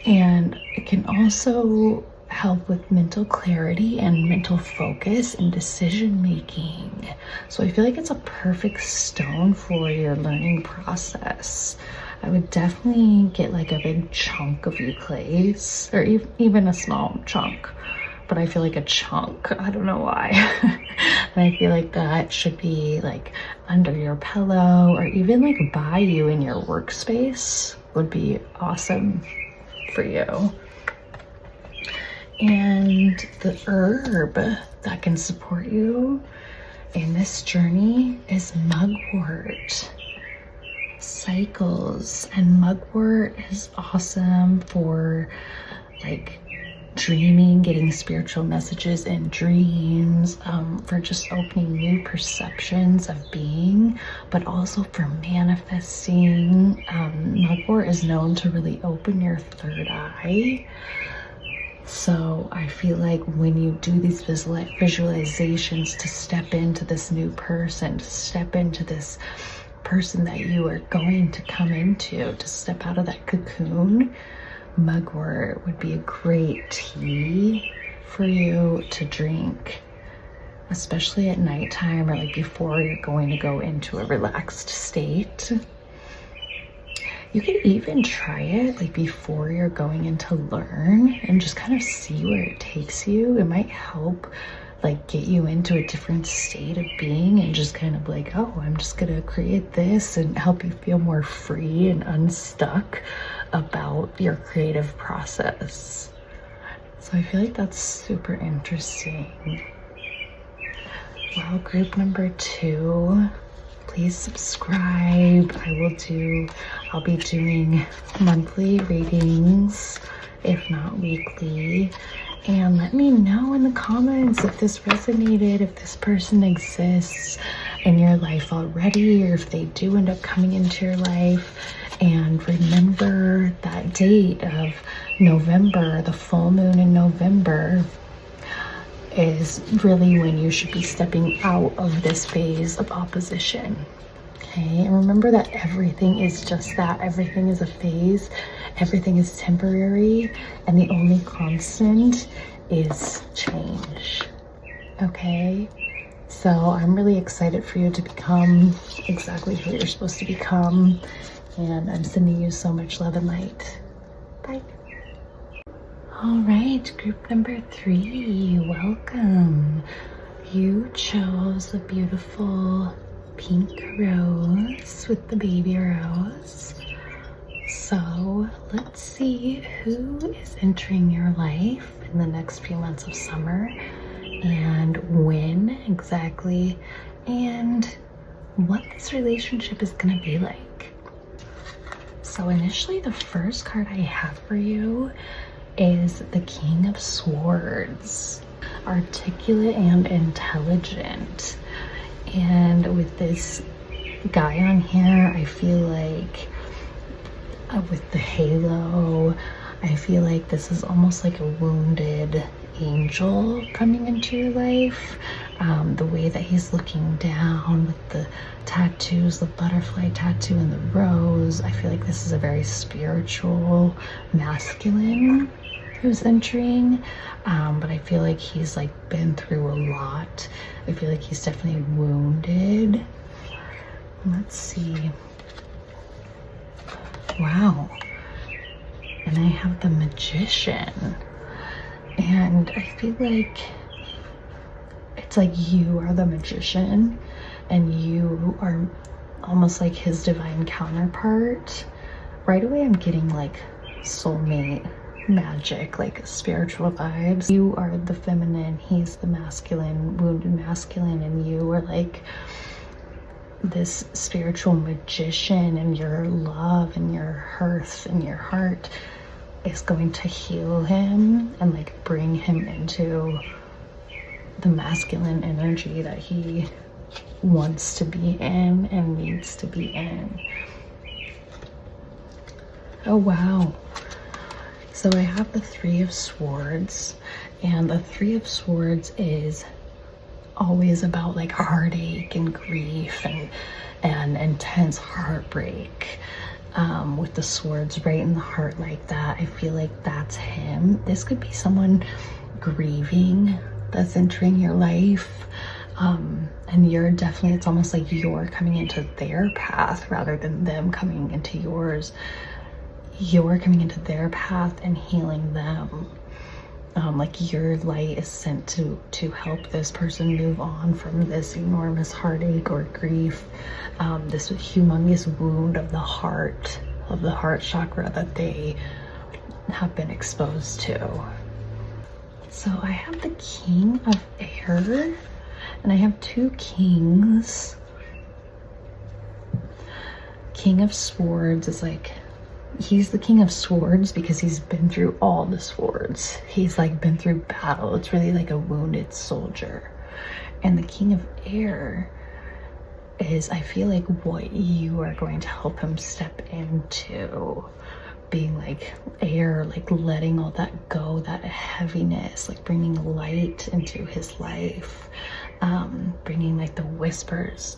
it can also help with mental clarity and mental focus and decision making. So I feel like it's a perfect stone for your learning process. I would definitely get like a big chunk of euclase, or even a small chunk. But I feel like a chunk, I don't know why. And I feel like that should be like under your pillow, or even like by you in your workspace would be awesome for you. And the herb that can support you in this journey is mugwort. Cycles, and mugwort is awesome for like dreaming, getting spiritual messages in dreams, for just opening new perceptions of being, but also for manifesting. Mugwort is known to really open your third eye. So I feel like when you do these visualizations to step into this new person, to step into this person that you are going to come into, to step out of that cocoon, mugwort would be a great tea for you to drink, especially at nighttime or like before you're going to go into a relaxed state. You can even try it like before you're going in to learn and just kind of see where it takes you. It might help like get you into a different state of being and just kind of like, oh, I'm just gonna create this, and help you feel more free and unstuck about your creative process. So I feel like that's super interesting. Well, group number 2, please subscribe. I'll be doing monthly readings, if not weekly. And let me know in the comments if this resonated, if this person exists in your life already, or if they do end up coming into your life. And remember that date of November, the full moon in November, is really when you should be stepping out of this phase of opposition. Okay, and remember that everything is just that. Everything is a phase, everything is temporary, and the only constant is change. Okay, so I'm really excited for you to become exactly who you're supposed to become, and I'm sending you so much love and light. Bye. All right, group number 3, welcome. You chose the beautiful pink rose with the baby rose. So let's see who is entering your life in the next few months of summer, and when exactly, and what this relationship is gonna be like. So initially, the first card I have for you is the King of Swords, articulate and intelligent. And with this guy on here, I feel like with the halo, I feel like this is almost like a wounded angel coming into your life. The way that he's looking down with the tattoos, the butterfly tattoo and the rose, I feel like this is a very spiritual masculine who's entering, but I feel like he's like been through a lot. I feel like he's definitely wounded. Let's see. Wow. And I have the Magician, and I feel like it's like you are the magician and you are almost like his divine counterpart. Right away I'm getting like soulmate magic, like spiritual vibes. You are the feminine, he's the masculine, wounded masculine, and you are like this spiritual magician, and your love and your hearth and your heart is going to heal him and like bring him into the masculine energy that he wants to be in and needs to be in. Oh wow. So I have the 3 of Swords, and the 3 of Swords is always about like heartache and grief and intense heartbreak. With the swords right in the heart like that, I feel like that's him. This could be someone grieving that's entering your life, and you're definitely, it's almost like you're coming into their path rather than them coming into yours. You're coming into their path and healing them. Like your light is sent to help this person move on from this enormous heartache or grief, this humongous wound of the heart chakra that they have been exposed to. So I have the King of Air, and I have 2 kings. King of Swords is like he's the King of Swords because he's been through all the swords. He's like been through battle. It's really like a wounded soldier. And the King of Air is, I feel like, what you are going to help him step into. Being like air, like letting all that go, that heaviness, like bringing light into his life, bringing like the whispers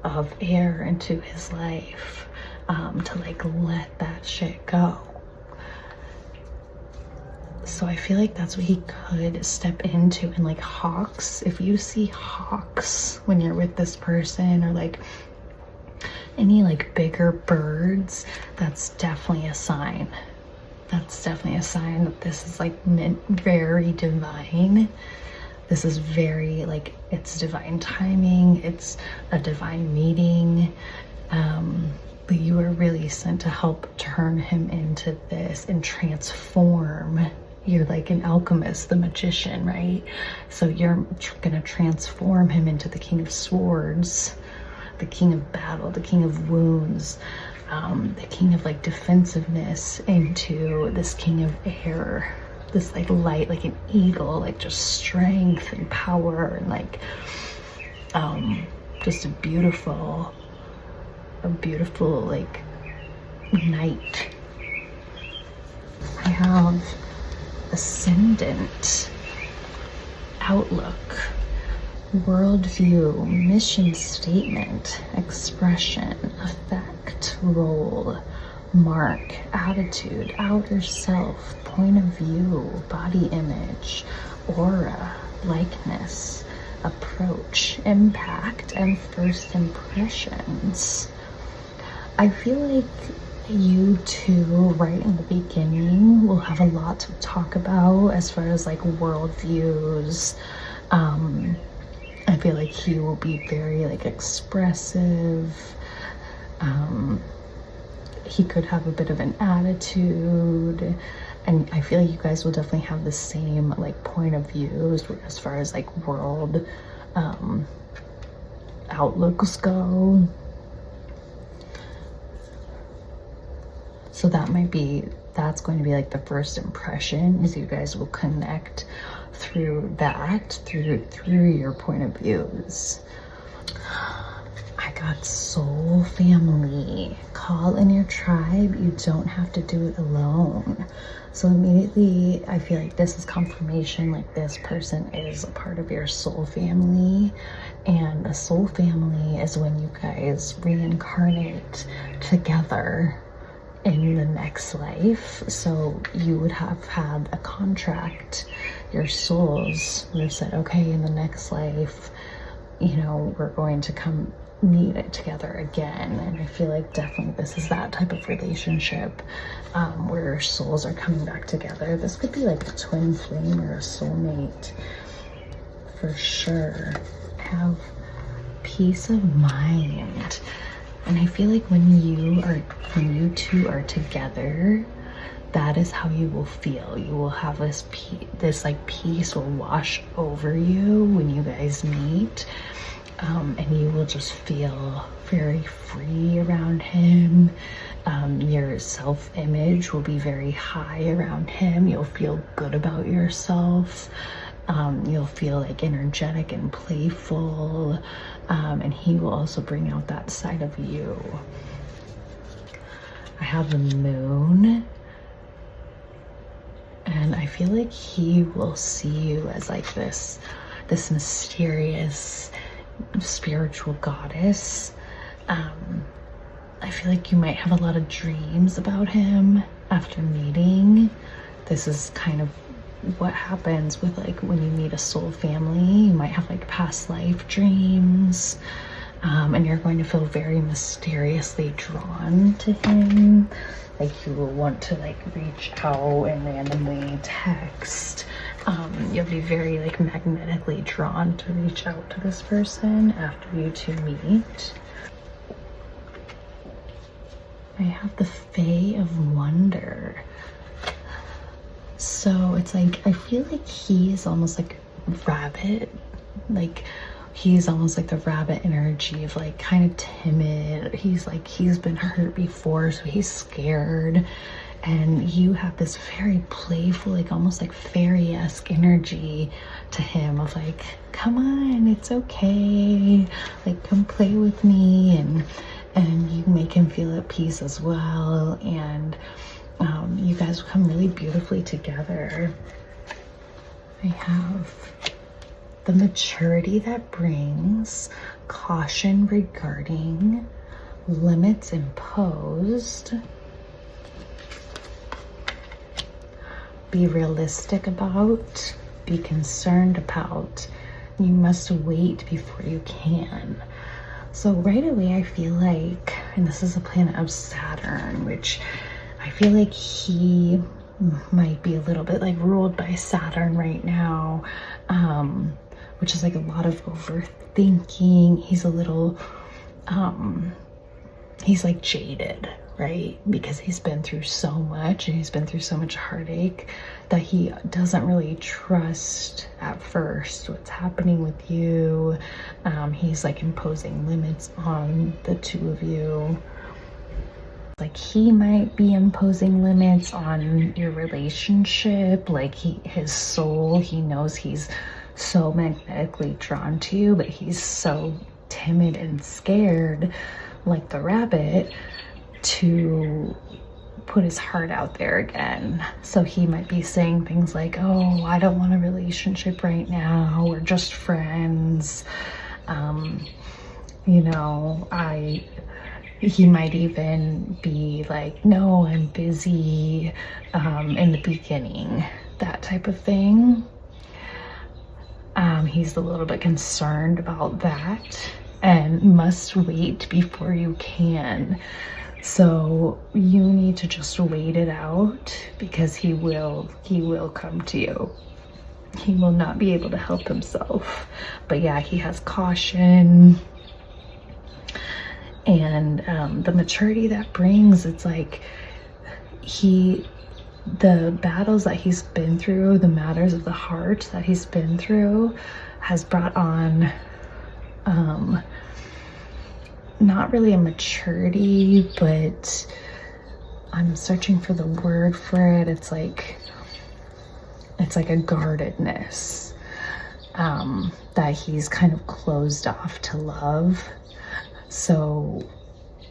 of air into his life, to like let that shit go. So I feel like that's what he could step into. And like hawks, if you see hawks when you're with this person, or like any like bigger birds, that's definitely a sign. That's definitely a sign that this is like very divine. This is very like, it's divine timing, it's a divine meeting. But you are really sent to help turn him into this and transform. You're like an alchemist, the magician, right? So you're gonna transform him into the King of Swords, the King of Battle, the King of Wounds, the King of like defensiveness, into this King of Air, this like light, like an eagle, like just strength and power, and like just a beautiful like night. I have ascendant, outlook, worldview, mission statement, expression, effect, role, mark, attitude, outer self, point of view, body image, aura, likeness, approach, impact, and first impressions. I feel like you two, right in the beginning, will have a lot to talk about as far as like worldviews. I feel like he will be very like expressive. He could have a bit of an attitude, and I feel like you guys will definitely have the same like point of views as far as like world outlooks go. So that's going to be like the first impression, is you guys will connect through that, through your point of views. I got soul family. Call in your tribe. You don't have to do it alone. So immediately I feel like this is confirmation, like this person is a part of your soul family. And a soul family is when you guys reincarnate together in the next life. So you would have had a contract. Your souls would have said, okay, in the next life, you know, we're going to come meet it together again. And I feel like definitely this is that type of relationship, where souls are coming back together. This could be like a twin flame or a soulmate for sure. Have peace of mind. And I feel like when you two are together, that is how you will feel. You will have this like peace will wash over you when you guys meet. And you will just feel very free around him. Your self-image will be very high around him. You'll feel good about yourself. You'll feel like energetic and playful. And he will also bring out that side of you. I have the moon. And I feel like he will see you as like this mysterious spiritual goddess. I feel like you might have a lot of dreams about him after meeting. This is kind of what happens with like when you meet a soul family. You might have like past life dreams, and you're going to feel very mysteriously drawn to him. Like you will want to like reach out and randomly text. You'll be very like magnetically drawn to reach out to this person after you two meet. I have the Fae of Wonder. So it's like, I feel like he is almost like rabbit, like he's almost like the rabbit energy of like kind of timid. He's like, he's been hurt before, so he's scared. And you have this very playful, like almost like fairy-esque energy to him of like, come on, it's okay. Like, come play with me. And you make him feel at peace as well. And you guys come really beautifully together. I have the maturity that brings, caution regarding, limits imposed, be realistic about, be concerned about, you must wait before you can. So right away I feel like, and this is a planet of Saturn, which I feel like he might be a little bit like ruled by Saturn right now, which is like a lot of overthinking. He's a little, he's like jaded, right? Because he's been through so much and he's been through so much heartache that he doesn't really trust at first what's happening with you. He's like imposing limits on the two of you. Like he might be imposing limits on your relationship. Like his soul, he knows he's so magnetically drawn to you, but he's so timid and scared, like the rabbit, to put his heart out there again. So he might be saying things like, oh, I don't want a relationship right now, we're just friends. You know, he might even be like, no, I'm busy, in the beginning, that type of thing. He's a little bit concerned about that and must wait before you can. So you need to just wait it out, because he will come to you. He will not be able to help himself. But yeah, he has caution. And the maturity that brings, it's like the battles that he's been through, the matters of the heart that he's been through, has brought on not really a maturity, but I'm searching for the word for it. It's like a guardedness, that he's kind of closed off to love. So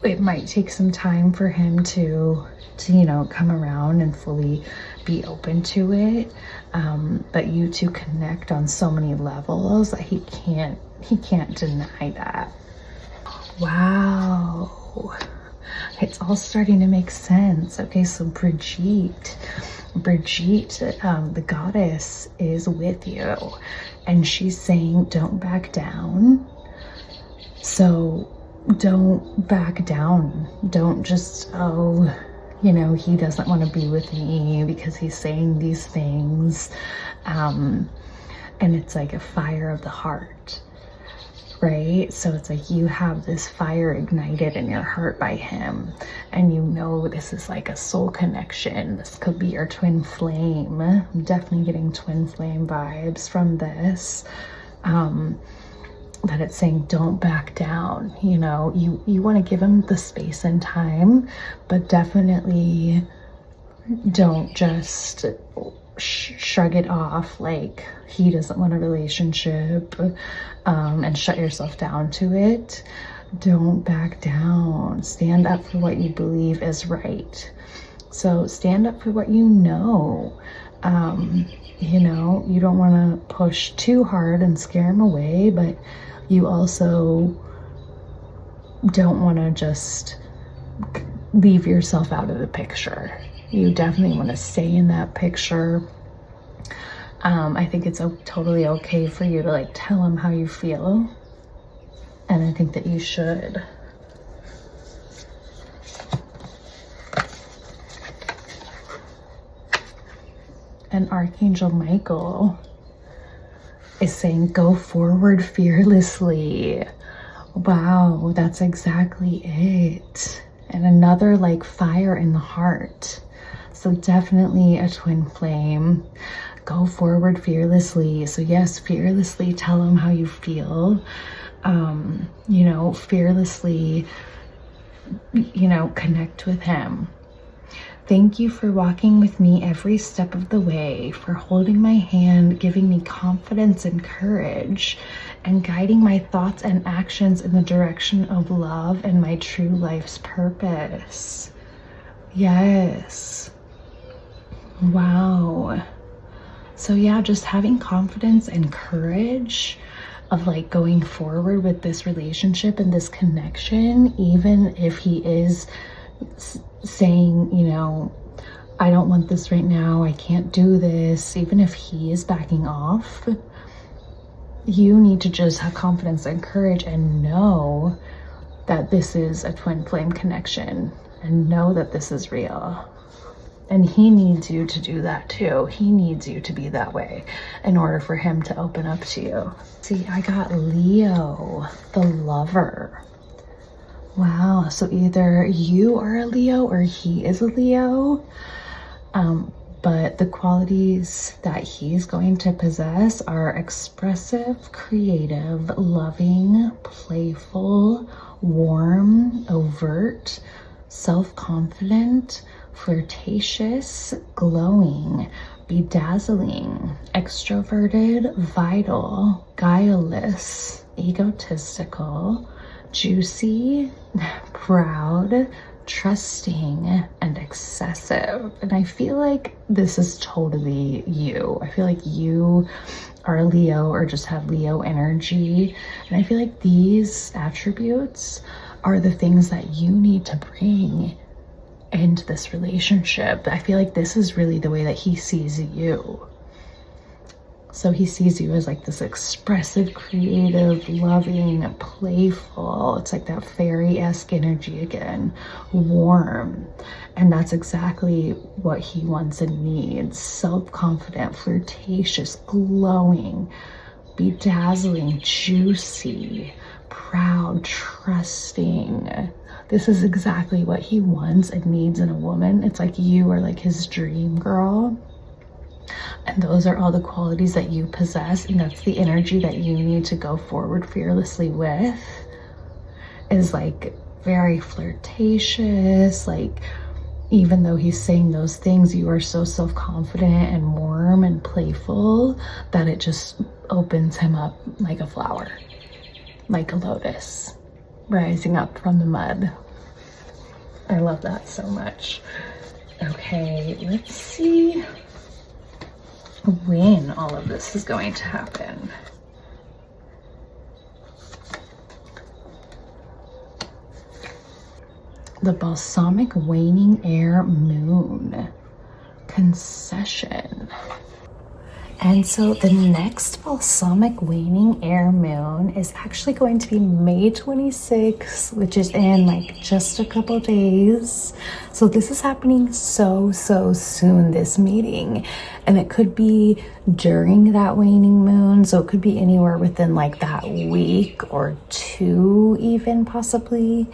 it might take some time for him to you know, come around and fully be open to it. But you two connect on so many levels that he can't deny that. Wow, it's all starting to make sense. Okay, so Brigitte, the goddess, is with you, and she's saying don't back down. So don't back down. Don't just, oh, you know, he doesn't want to be with me because he's saying these things. And it's like a fire of the heart, right? So it's like you have this fire ignited in your heart by him, and you know this is like a soul connection. This could be your twin flame. I'm definitely getting twin flame vibes from this. That it's saying don't back down. You know, you want to give him the space and time, but definitely don't just shrug it off like he doesn't want a relationship, and shut yourself down to it. Don't back down. Stand up for what you believe is right. So stand up for what you know. You know, you don't want to push too hard and scare him away, but you also don't want to just leave yourself out of the picture. You definitely want to stay in that picture. I think it's totally okay for you to like tell him how you feel, and I think that you should. And Archangel Michael is saying go forward fearlessly. Wow, that's exactly it. And another like fire in the heart. So definitely a twin flame. Go forward fearlessly. So yes, fearlessly tell him how you feel. You know, fearlessly, you know, connect with him. Thank you for walking with me every step of the way, for holding my hand, giving me confidence and courage, and guiding my thoughts and actions in the direction of love and my true life's purpose. Yes. Wow. So yeah, just having confidence and courage of like going forward with this relationship and this connection, even if he is saying, you know, I don't want this right now, I can't do this, even if he is backing off, you need to just have confidence and courage and know that this is a twin flame connection and know that this is real. And he needs you to do that too. He needs you to be that way in order for him to open up to you. See, I got Leo, the lover. Wow, so either you are a Leo or he is a Leo. But the qualities that he's going to possess are expressive, creative, loving, playful, warm, overt, self-confident, flirtatious, glowing, bedazzling, extroverted, vital, guileless, egotistical, juicy, proud, trusting, and excessive. And I feel like this is totally you. I feel like you are a Leo or just have Leo energy. And I feel like these attributes are the things that you need to bring into this relationship. I feel like this is really the way that he sees you. So he sees you as like this expressive, creative, loving, playful. It's like that fairy-esque energy again, warm. And that's exactly what he wants and needs. Self-confident, flirtatious, glowing, bedazzling, juicy, proud, trusting. This is exactly what he wants and needs in a woman. It's like you are like his dream girl. And those are all the qualities that you possess, and that's the energy that you need to go forward fearlessly with. Is like very flirtatious, like even though he's saying those things, you are so self-confident and warm and playful that it just opens him up like a flower, like a lotus rising up from the mud. I love that so much. Okay, let's see when all of this is going to happen. The balsamic waning air moon concession. And so the next balsamic waning air moon is actually going to be May 26th, which is in like just a couple days. So this is happening so soon, this meeting. And it could be during that waning moon. So it could be anywhere within like that week or two even possibly.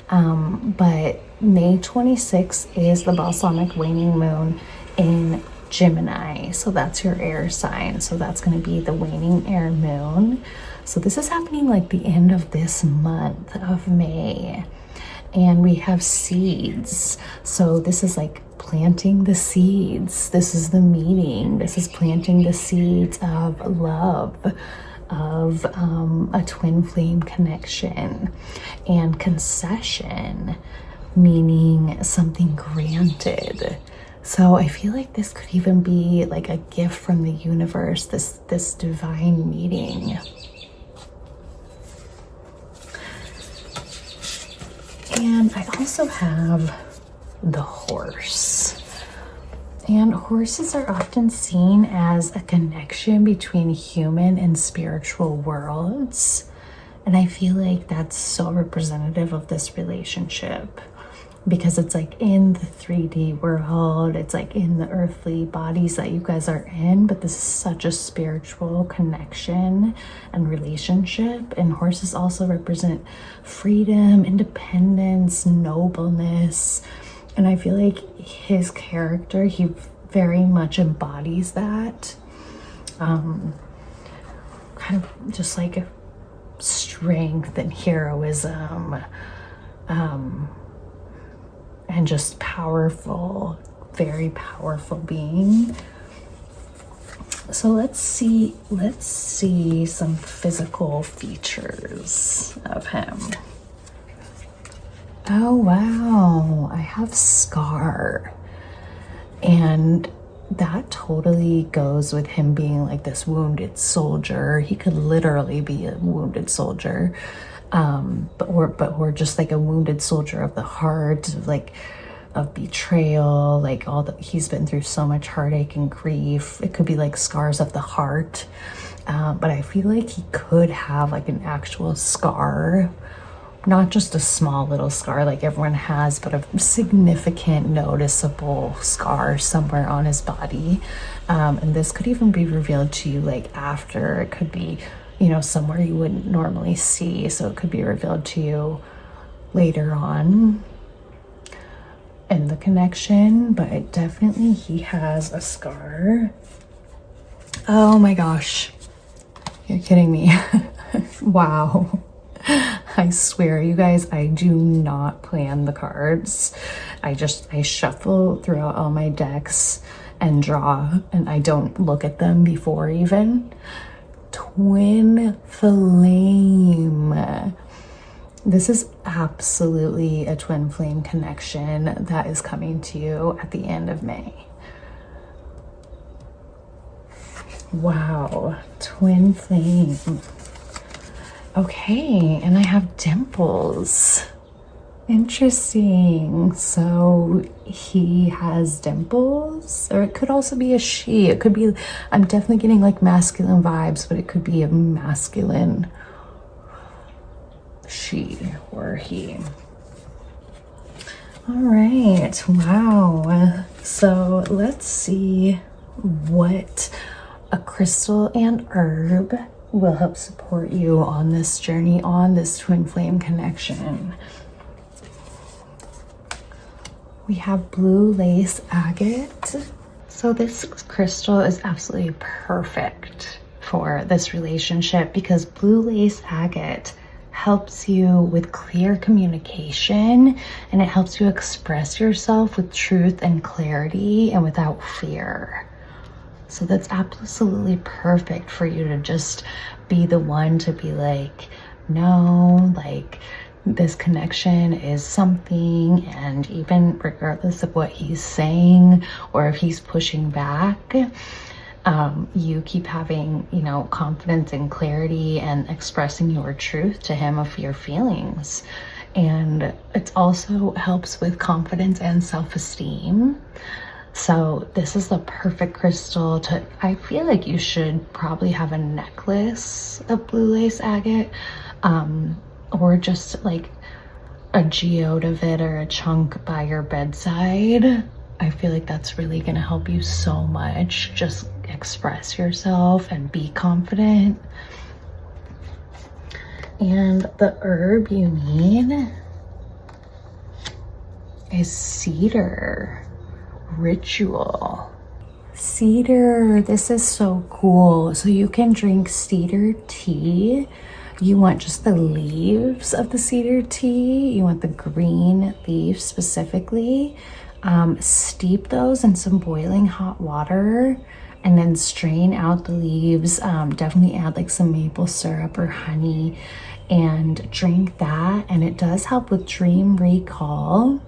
But May 26th is the balsamic waning moon in Gemini, so that's your air sign. So that's going to be the waning air moon. So this is happening like the end of this month of May, and we have seeds. So this is like planting the seeds. This is the meeting. This is planting the seeds of love, of a twin flame connection, and concession, meaning something granted. So I feel like this could even be like a gift from the universe, this divine meeting. And I also have the horse. And horses are often seen as a connection between human and spiritual worlds. And I feel like that's so representative of this relationship, because it's like in the 3D world, it's like in the earthly bodies that you guys are in, but this is such a spiritual connection and relationship. And horses also represent freedom, independence, nobleness. And I feel like his character, he very much embodies that. kind of just like strength and heroism, and just powerful, very powerful being. So let's see some physical features of him. Oh wow, I have Scar. And that totally goes with him being like this wounded soldier. He could literally be a wounded soldier. But we're just like a wounded soldier of the heart, like of betrayal, like he's been through so much heartache and grief. It could be like scars of the heart. But I feel like he could have like an actual scar, not just a small little scar like everyone has, but a significant noticeable scar somewhere on his body. And this could even be revealed to you like after. It could be, you know, somewhere you wouldn't normally see. So it could be revealed to you later on in the connection, but it definitely, he has a scar. Oh my gosh, you're kidding me. Wow. I swear, you guys, I do not plan the cards. I shuffle throughout all my decks and draw, and I don't look at them before even. Twin flame. This is absolutely a twin flame connection that is coming to you at the end of May. Wow, twin flame. Okay, and I have dimples. Interesting. So he has dimples, or it could also be a she. It could be, I'm definitely getting like masculine vibes, but it could be a masculine she or he. All right, wow. So let's see what a crystal and herb will help support you on this journey, on this twin flame connection. We have blue lace agate. So this crystal is absolutely perfect for this relationship because blue lace agate helps you with clear communication, and it helps you express yourself with truth and clarity and without fear. So that's absolutely perfect for you to just be the one to be like, no, like this connection is something, and even regardless of what he's saying or if he's pushing back, you keep having, you know, confidence and clarity and expressing your truth to him of your feelings. And it also helps with confidence and self-esteem. So this is the perfect crystal to, I feel like you should probably have a necklace of blue lace agate, or just like a geode of it or a chunk by your bedside. I feel like that's really gonna help you so much. Just express yourself and be confident. And the herb you need is cedar. Ritual. Cedar, this is so cool. So you can drink cedar tea. You want just the leaves of the cedar tea. You want the green leaves specifically. Steep those in some boiling hot water and then strain out the leaves. Definitely add like some maple syrup or honey and drink that. And it does help with dream recall.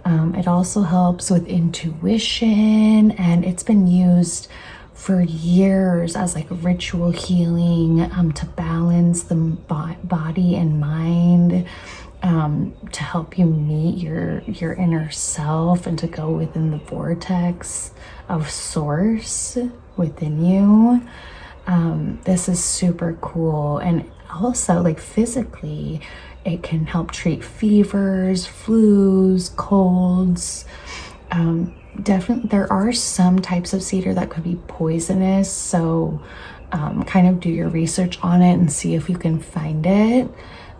It also helps with intuition, and it's been used for years as like ritual healing, to balance the body and mind, to help you meet your inner self and to go within the vortex of source within you. This is super cool. And also like physically, it can help treat fevers, flus, colds. Definitely, there are some types of cedar that could be poisonous. So kind of do your research on it and see if you can find it.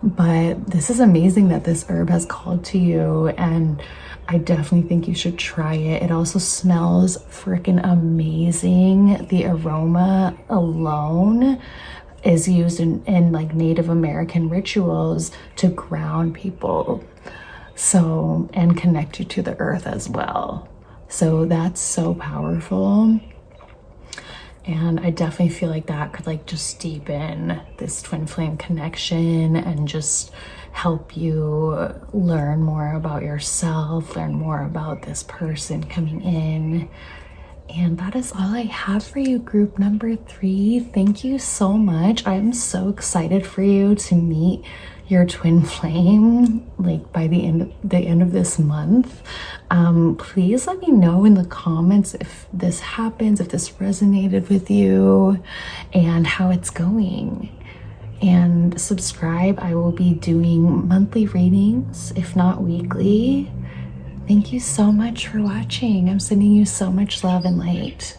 But this is amazing that this herb has called to you, and I definitely think you should try it. It also smells freaking amazing. The aroma alone is used in like Native American rituals to ground people, so, and connect you to the earth as well. So that's so powerful. And I definitely feel like that could like just deepen this twin flame connection and just help you learn more about yourself, learn more about this person coming in. And that is all I have for you, group number 3. Thank you so much. I'm so excited for you to meet your twin flame like by the end of this month. Please let me know in the comments if this happens, if this resonated with you, and how it's going. And subscribe. I will be doing monthly readings, if not weekly. Thank you so much for watching. I'm sending you so much love and light.